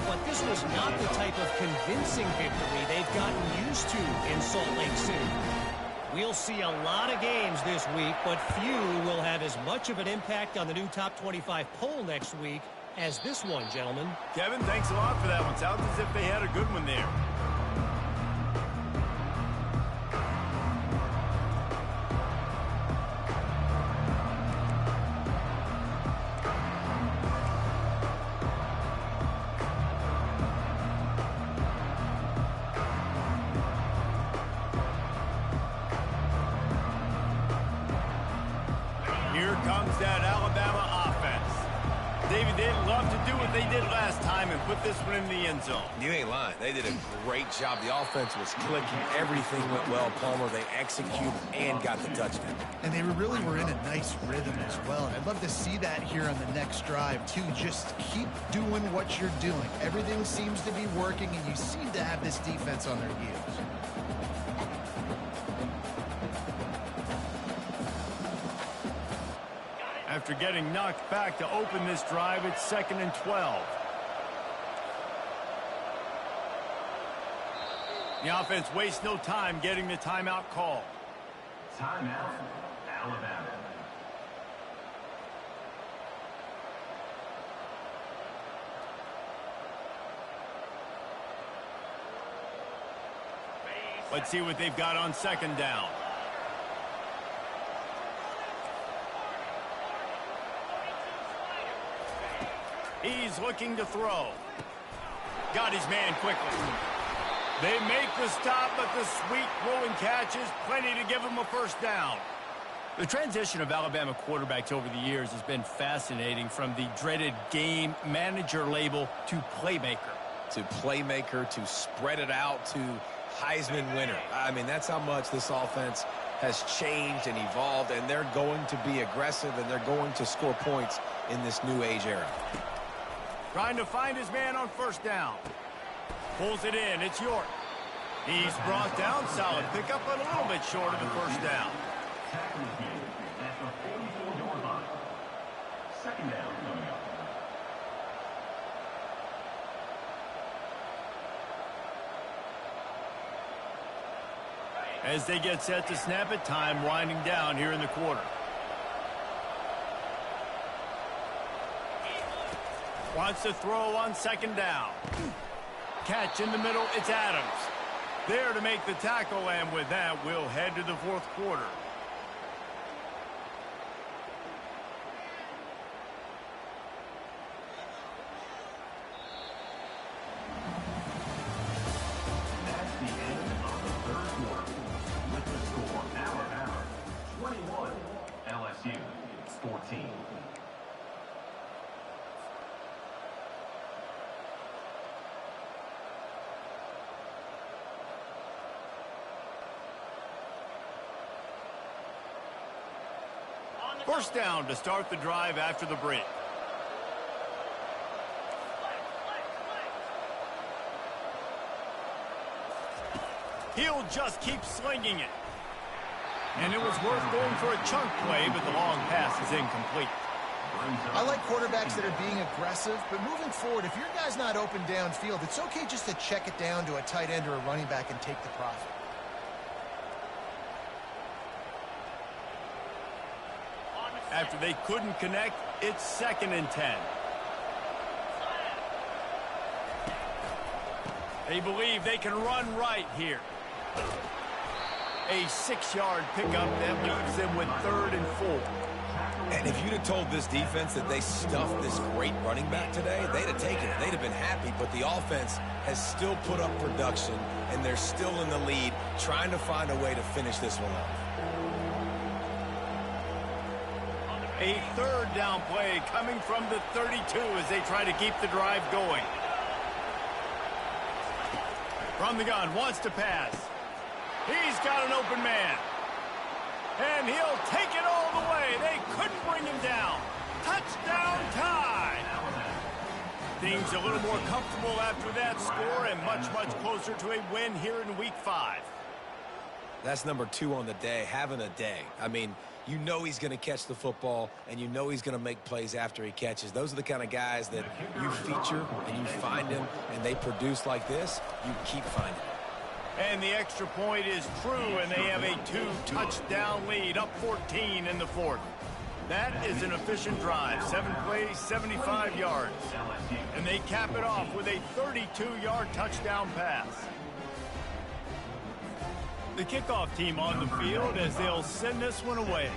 But this was not the type of convincing victory they've gotten used to in Salt Lake City. We'll see a lot of games this week, but few will have as much of an impact on the new top 25 poll next week as this one, gentlemen. Kevin, thanks a lot for that one. Sounds as if they had a good one there. Here comes that Alabama offense. David, they'd love to do what they did last time and put this one in the end zone. You ain't lying. They did a great job. The offense was clicking. Everything went well, Palmer. They executed and got the touchdown. And they really were in a nice rhythm as well. And I'd love to see that here on the next drive, too. Just keep doing what you're doing. Everything seems to be working, and you seem to have this defense on their heels. After getting knocked back to open this drive, it's 2nd and 12. The offense wastes no time getting the timeout call. Timeout, Alabama. Let's see what they've got on 2nd down. He's looking to throw. Got his man quickly. They make the stop, but the sweet throwing catch is plenty to give him a first down. The transition of Alabama quarterbacks over the years has been fascinating, from the dreaded game manager label to playmaker. To playmaker, to spread it out, to Heisman winner. I mean, that's how much this offense has changed and evolved, and they're going to be aggressive, and they're going to score points in this new age era. Trying to find his man on 1st down. Pulls it in. It's York. He's brought down. Solid pickup, but a little bit short of the 1st down. Tackle is made at the 44-yard line. 2nd down coming up. As they get set to snap it, time winding down here in the quarter. Wants to throw on 2nd down. Catch in the middle, it's Adams. There to make the tackle, and with that, we'll head to the 4th quarter. That's the end First down to start the drive after the break. He'll just keep slinging it. And it was worth going for a chunk play, but the long pass is incomplete. I like quarterbacks that are being aggressive, but moving forward, if your guy's not open downfield, it's okay just to check it down to a tight end or a running back and take the profit. After they couldn't connect, it's 2nd and 10. They believe they can run right here. A 6-yard pickup that leaves them with 3rd and 4. And if you'd have told this defense that they stuffed this great running back today, they'd have taken it. They'd have been happy, but the offense has still put up production, and they're still in the lead, trying to find a way to finish this one off. A 3rd down play coming from the 32 as they try to keep the drive going. From the gun, wants to pass. He's got an open man. And he'll take it all the way. They couldn't bring him down. Touchdown tie. Things a little more comfortable after that score and much, much closer to a win here in Week 5. That's number 2 on the day, having a day. I mean, you know he's going to catch the football, and you know he's going to make plays after he catches. Those are the kind of guys that you feature and you find them, and they produce like this, you keep finding them. And the extra point is true, and they have a 2-touchdown lead, up 14 in the 4th. That is an efficient drive. 7 plays, 75 yards. And they cap it off with a 32-yard touchdown pass. The kickoff team on the field as they'll send this one away.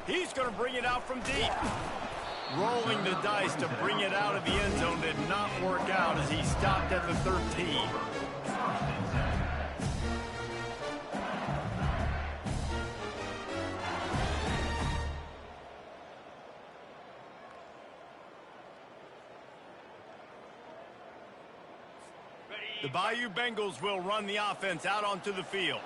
He's going to bring it out from deep. Rolling the dice to bring it out of the end zone did not work out as he stopped at the 13. The Bayou Bengals will run the offense out onto the field.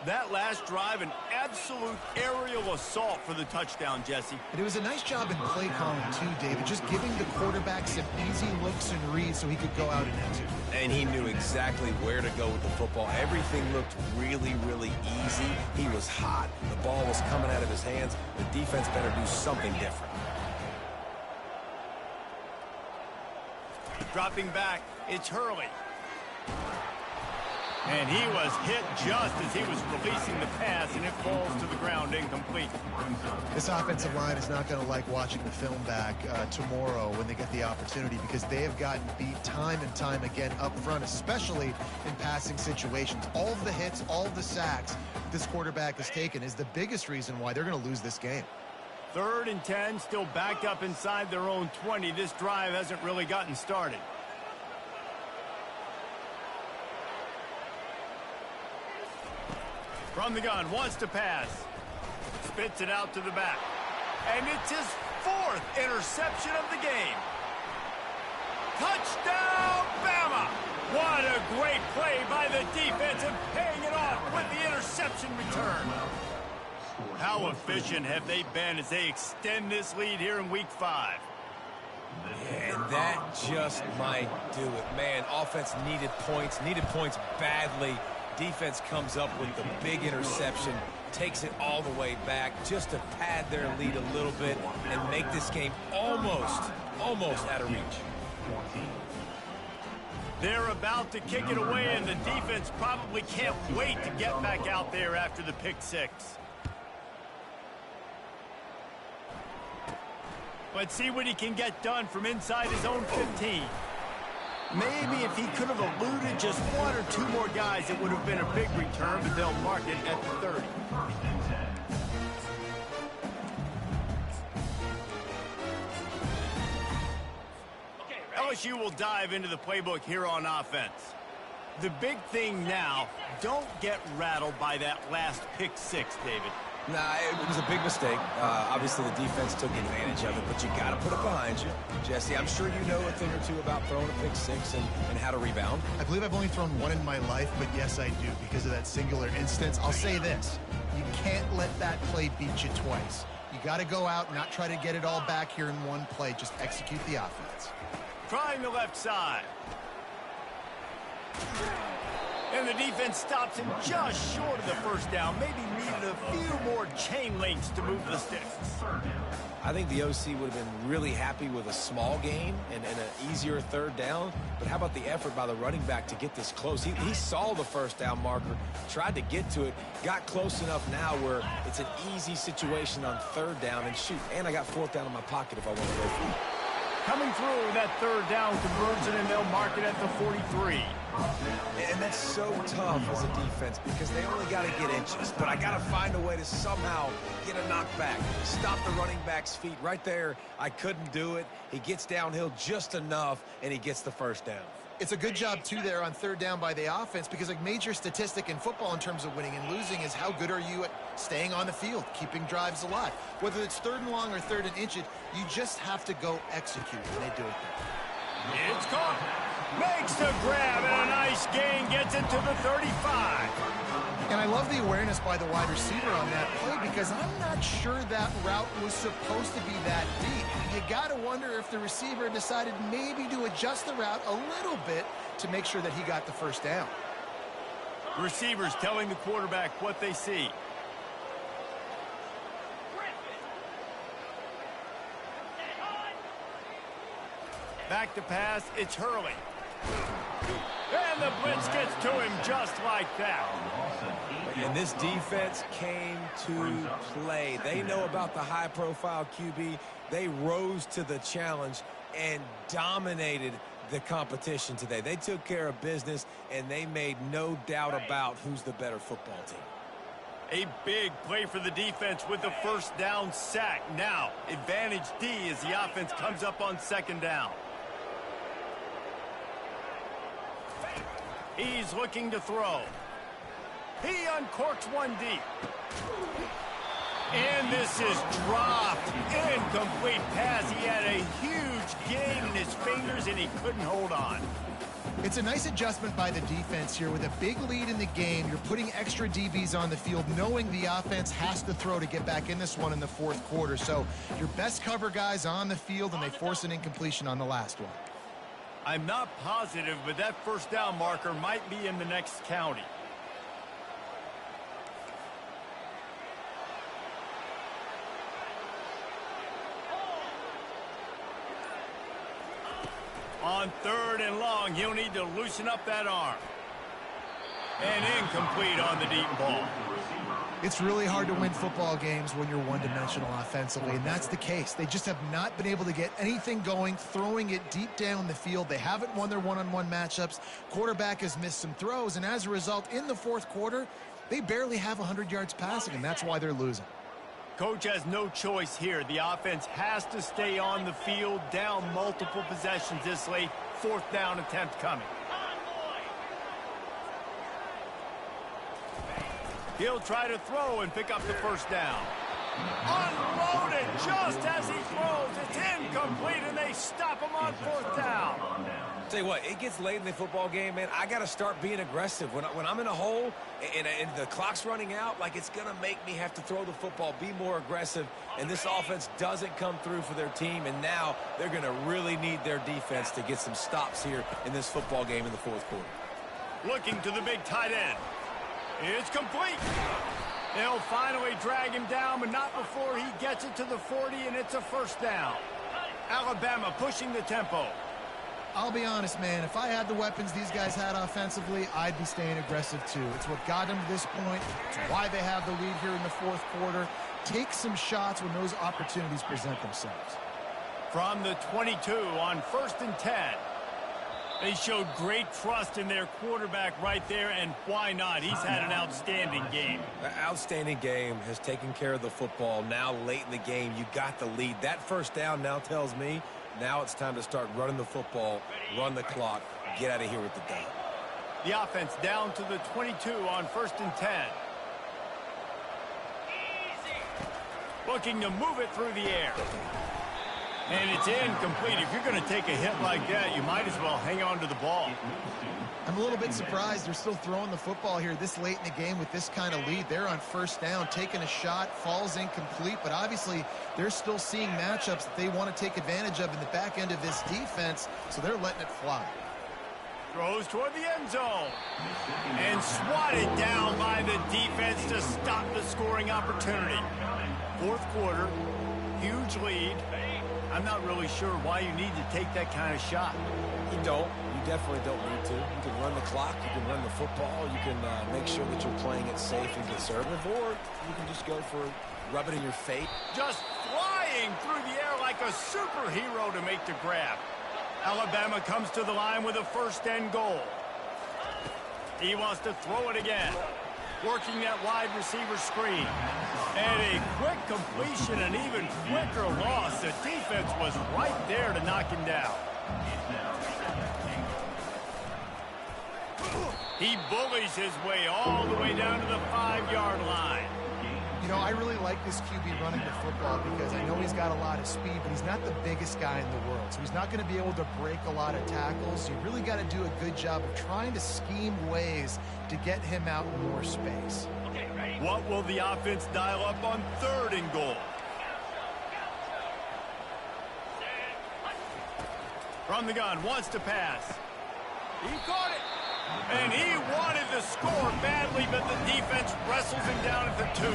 That last drive, an absolute aerial assault for the touchdown, Jesse. And it was a nice job in play calling, too, David, just giving the quarterback some easy looks and reads so he could go out and execute. And he knew exactly where to go with the football. Everything looked really, really easy. He was hot. The ball was coming out of his hands. The defense better do something different. Dropping back, it's Hurley. And he was hit just as he was releasing the pass, and it falls to the ground incomplete. This offensive line is not going to like watching the film back tomorrow when they get the opportunity, because they have gotten beat time and time again up front, especially in passing situations. All of the hits, all of the sacks this quarterback has taken is the biggest reason why they're going to lose this game. 3rd and 10, still backed up inside their own 20. This drive hasn't really gotten started. From the gun, wants to pass. Spits it out to the back. And it's his 4th interception of the game. Touchdown, Bama! What a great play by the defense and paying it off with the interception return. How efficient have they been as they extend this lead here in Week 5? And that just might do it. Man, offense needed points badly. Defense comes up with the big interception, takes it all the way back just to pad their lead a little bit and make this game almost out of reach. They're about to kick it away, and the defense probably can't wait to get back out there after the pick six. Let's see what he can get done from inside his own 15. Maybe if he could have eluded just 1 or 2 more guys, it would have been a big return, but they'll mark it at the 30. LSU will dive into the playbook here on offense. The big thing now, don't get rattled by that last pick six, David. Nah, it was a big mistake. Obviously, the defense took advantage of it, but you got to put it behind you. Jesse, I'm sure you know a thing or two about throwing a pick six and how to rebound. I believe I've only thrown one in my life, but yes, I do, because of that singular instance. I'll say this. You can't let that play beat you twice. You got to go out and not try to get it all back here in one play. Just execute the offense. Trying the left side. And the defense stops him just short of the first down. Maybe needed a few more chain links to move the sticks. I think the OC would have been really happy with a small gain and an easier third down. But how about the effort by the running back to get this close? He saw the first down marker, tried to get to it, got close enough now where it's an easy situation on third down. And shoot, and I got fourth down in my pocket if I want to go for it. Coming through that third down conversion, and they'll mark it at the 43. And that's so tough as a defense because they only got to get inches. But I got to find a way to somehow get a knockback, stop the running back's feet right there. I couldn't do it. He gets downhill just enough, and he gets the first down. It's a good job, too, there on third down by the offense because a major statistic in football in terms of winning and losing is how good are you at staying on the field, keeping drives alive. Whether it's third and long or third and inches, you just have to go execute, and they do it there. It's caught. Makes the grab, and a nice gain gets it to the 35. And I love the awareness by the wide receiver on that play because I'm not sure that route was supposed to be that deep. You got to wonder if the receiver decided maybe to adjust the route a little bit to make sure that he got the first down. Receivers telling the quarterback what they see. Back to pass, it's Hurley. And the blitz gets to him just like that. And this defense came to play. They know about the high-profile QB. They rose to the challenge and dominated the competition today. They took care of business, and they made no doubt about who's the better football team. A big play for the defense with the first down sack. Now, advantage D as the offense comes up on second down. He's looking to throw. He uncorks one deep. And this is dropped. Incomplete pass. He had a huge gain in his fingers, and he couldn't hold on. It's a nice adjustment by the defense here. With a big lead in the game, you're putting extra DBs on the field, knowing the offense has to throw to get back in this one in the fourth quarter. So your best cover guys on the field, and they force an incompletion on the last one. I'm not positive, but that first down marker might be in the next county. On third and long, he'll need to loosen up that arm. And incomplete on the deep ball. It's really hard to win football games when you're one-dimensional offensively, and that's the case. They just have not been able to get anything going, throwing it deep down the field. They haven't won their one-on-one matchups. Quarterback has missed some throws, and as a result, in the fourth quarter, they barely have 100 yards passing, and that's why they're losing. Coach has no choice here. The offense has to stay on the field, down multiple possessions this late. Fourth down attempt coming. He'll try to throw and pick up the first down. Unloaded just as he throws. It's incomplete, and they stop him on fourth down. Tell you what, it gets late in the football game, man. I got to start being aggressive. When I'm in a hole and the clock's running out, like it's going to make me have to throw the football, be more aggressive, and this offense doesn't come through for their team, and now they're going to really need their defense to get some stops here in this football game in the fourth quarter. Looking to the big tight end. It's complete. They'll finally drag him down, but not before he gets it to the 40, and it's a first down. Alabama pushing the tempo. I'll be honest, man. If I had the weapons these guys had offensively, I'd be staying aggressive too. It's what got them to this point. It's why they have the lead here in the fourth quarter. Take some shots when those opportunities present themselves. From the 22 on first and 10. They showed great trust in their quarterback right there, and why not? He's had an outstanding game. An outstanding game, has taken care of the football. Now late in the game, you got the lead. That first down now tells me now it's time to start running the football, run the clock, get out of here with the dub. The offense down to the 22 on first and 10. looking to move it through the air. And it's incomplete. If you're going to take a hit like that, you might as well hang on to the ball. I'm a little bit surprised they're still throwing the football here this late in the game with this kind of lead. They're on first down, taking a shot, falls incomplete, but obviously they're still seeing matchups that they want to take advantage of in the back end of this defense, so they're letting it fly. Throws toward the end zone. And swatted down by the defense to stop the scoring opportunity. Fourth quarter, huge lead. I'm not really sure why you need to take that kind of shot. You don't. You definitely don't need to. You can run the clock. You can run the football. You can make sure that you're playing it safe and conservative, or you can just go for rub it in your face. Just flying through the air like a superhero to make the grab. Alabama comes to the line with a first and goal. He wants to throw it again. Working that wide receiver screen. And a quick completion, an even quicker loss. The defense was right there to knock him down. He bullies his way all the way down to the 5-yard line. You know, I really like this QB running the football because I know he's got a lot of speed, but he's not the biggest guy in the world. So he's not going to be able to break a lot of tackles. You really got to do a good job of trying to scheme ways to get him out in more space. What will the offense dial up on third and goal? From the gun, wants to pass. He caught it. And he wanted to score badly, but the defense wrestles him down at the 2.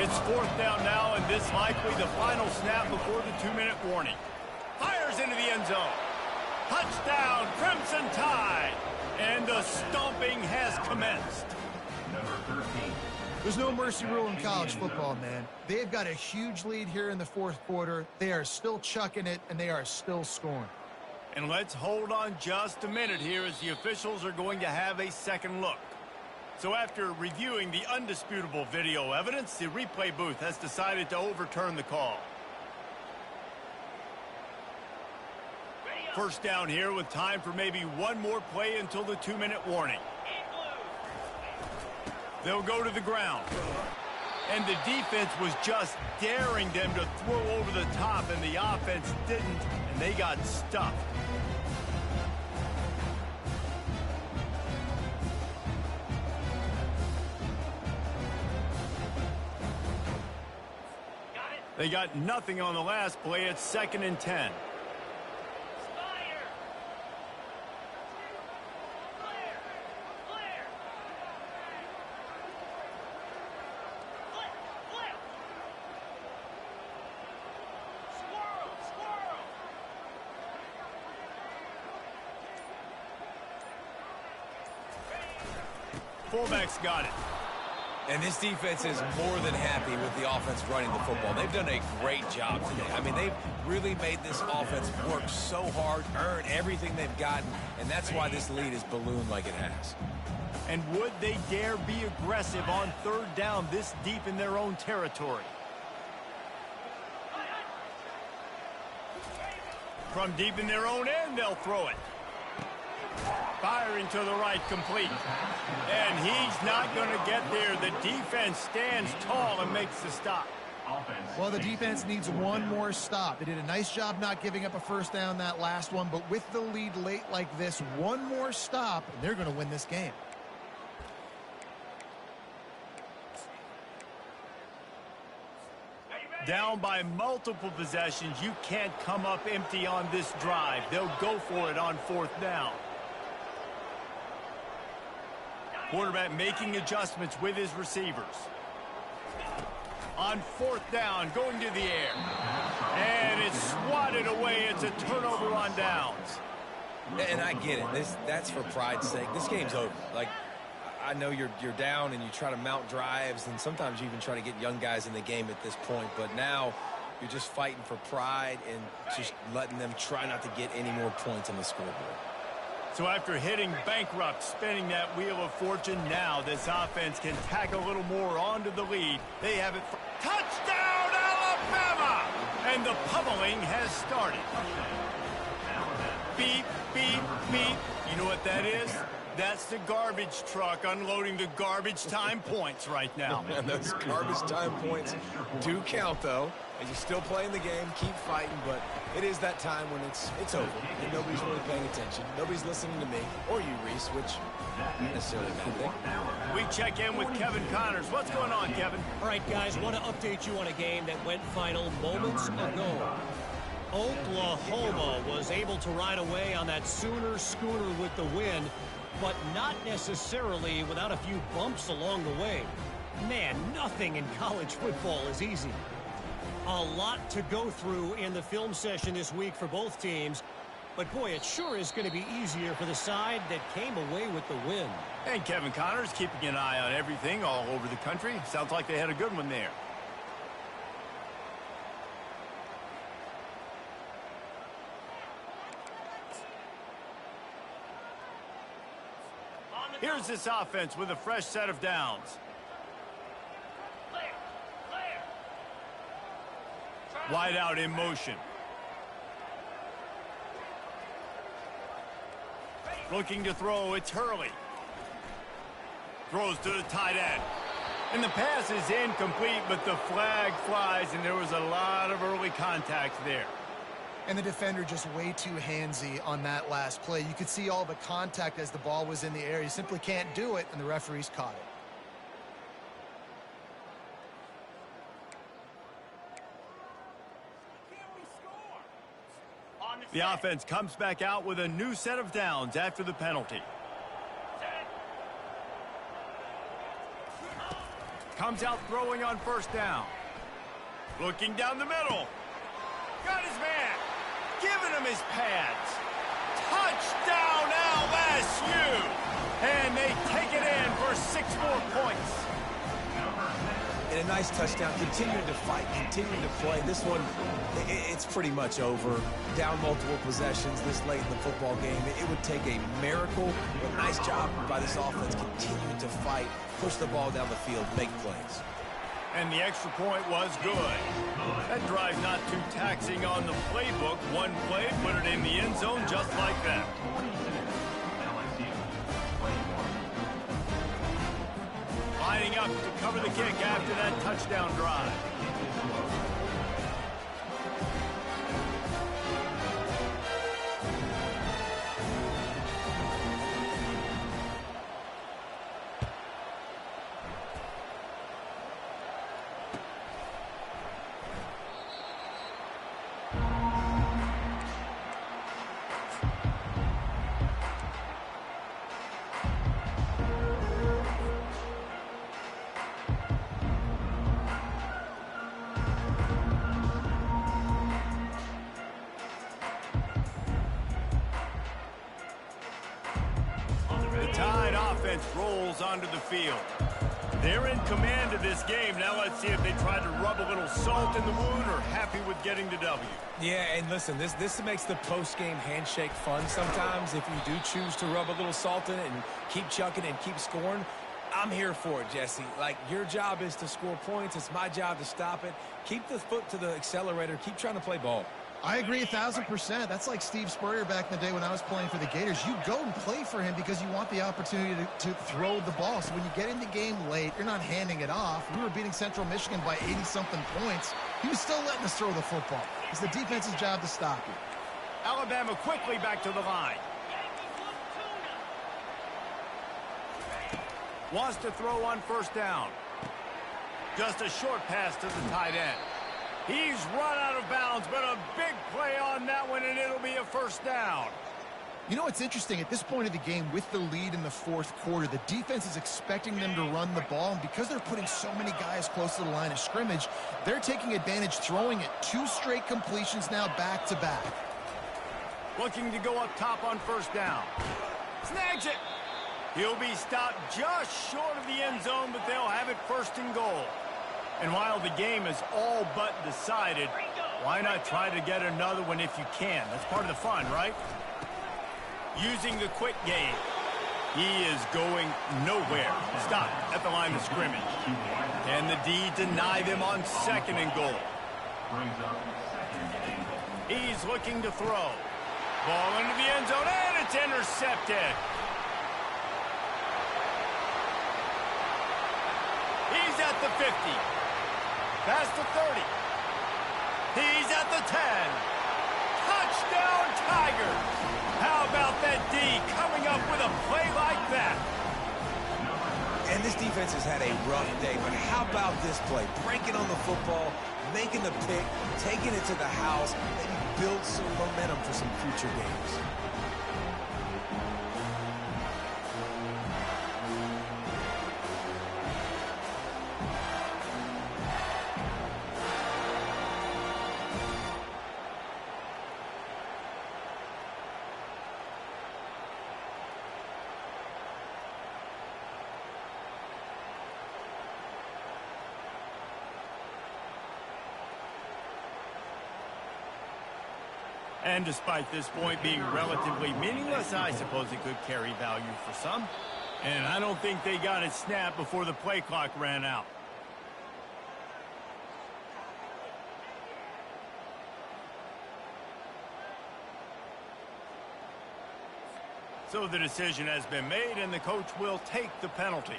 It's fourth down now, and this likely the final snap before the 2-minute warning. Fires into the end zone. Touchdown, Crimson Tide. And the stomping has commenced. There's no mercy rule in college football, man. They've got a huge lead here in the fourth quarter. They are still chucking it, and they are still scoring. And let's hold on just a minute here as the officials are going to have a second look. So after reviewing the undisputable video evidence, the replay booth has decided to overturn the call. First down here with time for maybe one more play until the 2-minute warning. They'll go to the ground. And the defense was just daring them to throw over the top, and the offense didn't, and they got stuffed. They got nothing on the last play. It's 2nd and 10. Fullback's got it. And this defense is more than happy with the offense running the football. They've done a great job today. I mean, they've really made this offense work so hard, earn everything they've gotten, and that's why this lead is ballooned like it has. And would they dare be aggressive on third down this deep in their own territory? From deep in their own end, they'll throw it. Firing to the right, complete. And he's not going to get there. The defense stands tall and makes the stop. Well, the defense needs one more stop. They did a nice job not giving up a first down that last one, but with the lead late like this, one more stop, and they're going to win this game. Down by multiple possessions, you can't come up empty on this drive. They'll go for it on fourth down. Quarterback making adjustments with his receivers. On fourth down, going to the air. And it's swatted away. It's a turnover on downs. And I get it. That's for pride's sake. This game's over. Like, I know you're down and you try to mount drives, and sometimes you even try to get young guys in the game at this point. But now you're just fighting for pride and just letting them try not to get any more points on the scoreboard. So after hitting bankrupt, spinning that wheel of fortune, now this offense can tack a little more onto the lead. They have it. Touchdown, Alabama! And the pummeling has started. Beep, beep, beep. You know what that is? That's the garbage truck unloading the garbage time points right now. And those garbage time points do count, though. As you're still playing the game, keep fighting, but it is that time when it's over, and nobody's really paying attention. Nobody's listening to me, or you, Reese, which isn't necessarily a bad thing. We check in with Kevin Connors. What's going on, Kevin? All right, guys, want to update you on a game that went final moments ago. Oklahoma was able to ride away on that Sooner schooner with the win, but not necessarily without a few bumps along the way. Man, nothing in college football is easy. A lot to go through in the film session this week for both teams, but boy, it sure is going to be easier for the side that came away with the win. And Kevin Connors keeping an eye on everything all over the country. Sounds like they had a good one there. Here's this offense with a fresh set of downs. Wide out in motion. Looking to throw, it's Hurley. Throws to the tight end. And the pass is incomplete, but the flag flies, and there was a lot of early contact there. And the defender just way too handsy on that last play. You could see all the contact as the ball was in the air. You simply can't do it, and the referees caught it. The offense comes back out with a new set of downs after the penalty. Comes out throwing on first down. Looking down the middle. Got his man. Giving him his pads. Touchdown LSU. And they take it in for 6 more points. And a nice touchdown, continuing to fight, continuing to play. This one, it's pretty much over. Down multiple possessions this late in the football game. It would take a miracle, but nice job by this offense continuing to fight, push the ball down the field, make plays. And the extra point was good. That drive not too taxing on the playbook. One play, put it in the end zone just like that. Lining up to cover the kick after that touchdown drive. Rolls onto the field. They're in command of this game. Now let's see if they try to rub a little salt in the wound or happy with getting the W. Yeah, and listen, this makes the post-game handshake fun sometimes. If you do choose to rub a little salt in it and keep chucking and keep scoring, I'm here for it, Jesse. Like, your job is to score points. It's my job to stop it. Keep the foot to the accelerator. Keep trying to play ball. I agree 1,000%. That's like Steve Spurrier back in the day when I was playing for the Gators. You go and play for him because you want the opportunity to throw the ball. So when you get in the game late, you're not handing it off. We were beating Central Michigan by 80-something points. He was still letting us throw the football. It's the defense's job to stop you. Alabama quickly back to the line. Wants to throw on first down. Just a short pass to the tight end. He's run out of bounds, but a big play on that one, and it'll be a first down. You know, it's interesting. At this point of the game, with the lead in the fourth quarter, the defense is expecting them to run the ball, and because they're putting so many guys close to the line of scrimmage, they're taking advantage, throwing it. 2 straight completions now back-to-back. Looking to go up top on first down. Snags it. He'll be stopped just short of the end zone, but they'll have it first and goal. And while the game is all but decided, why not try to get another one if you can? That's part of the fun, right? Using the quick game. He is going nowhere. Stop at the line of scrimmage. And the D deny them on second and goal. He's looking to throw. Ball into the end zone, and it's intercepted. the 50. Past the 30. He's at the 10. Touchdown, Tigers! How about that D coming up with a play like that? And this defense has had a rough day, but how about this play? Breaking on the football, making the pick, taking it to the house, maybe build some momentum for some future games. And despite this point being relatively meaningless, I suppose it could carry value for some. And I don't think they got it snapped before the play clock ran out. So the decision has been made, and the coach will take the penalty.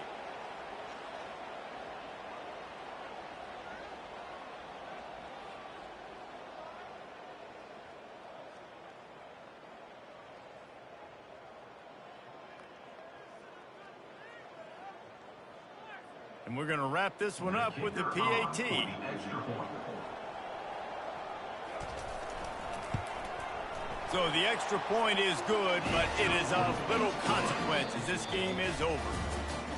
And we're going to wrap this one up with the PAT. So the extra point is good, but it is of little consequence as this game is over.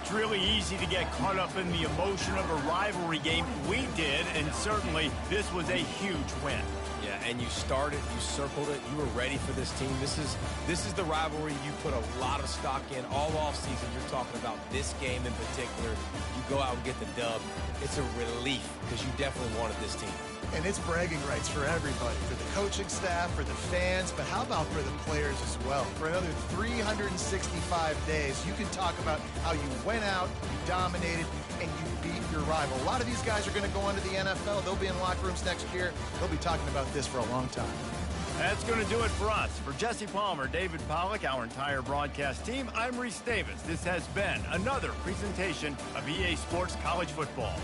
It's really easy to get caught up in the emotion of a rivalry game. We did, and certainly this was a huge win. Yeah, and you started, you circled it, you were ready for this team. This is the rivalry you put a lot of stock in all offseason. You're talking about this game in particular. You go out and get the dub. It's a relief because you definitely wanted this team. And it's bragging rights for everybody, for the coaching staff, for the fans, but how about for the players as well? For another 365 days, you can talk about how you went out, you dominated, and you beat your rival. A lot of these guys are going to go on to the NFL. They'll be in locker rooms next year. They'll be talking about this for a long time. That's going to do it for us. For Jesse Palmer, David Pollack, our entire broadcast team, I'm Reese Davis. This has been another presentation of EA Sports College Football.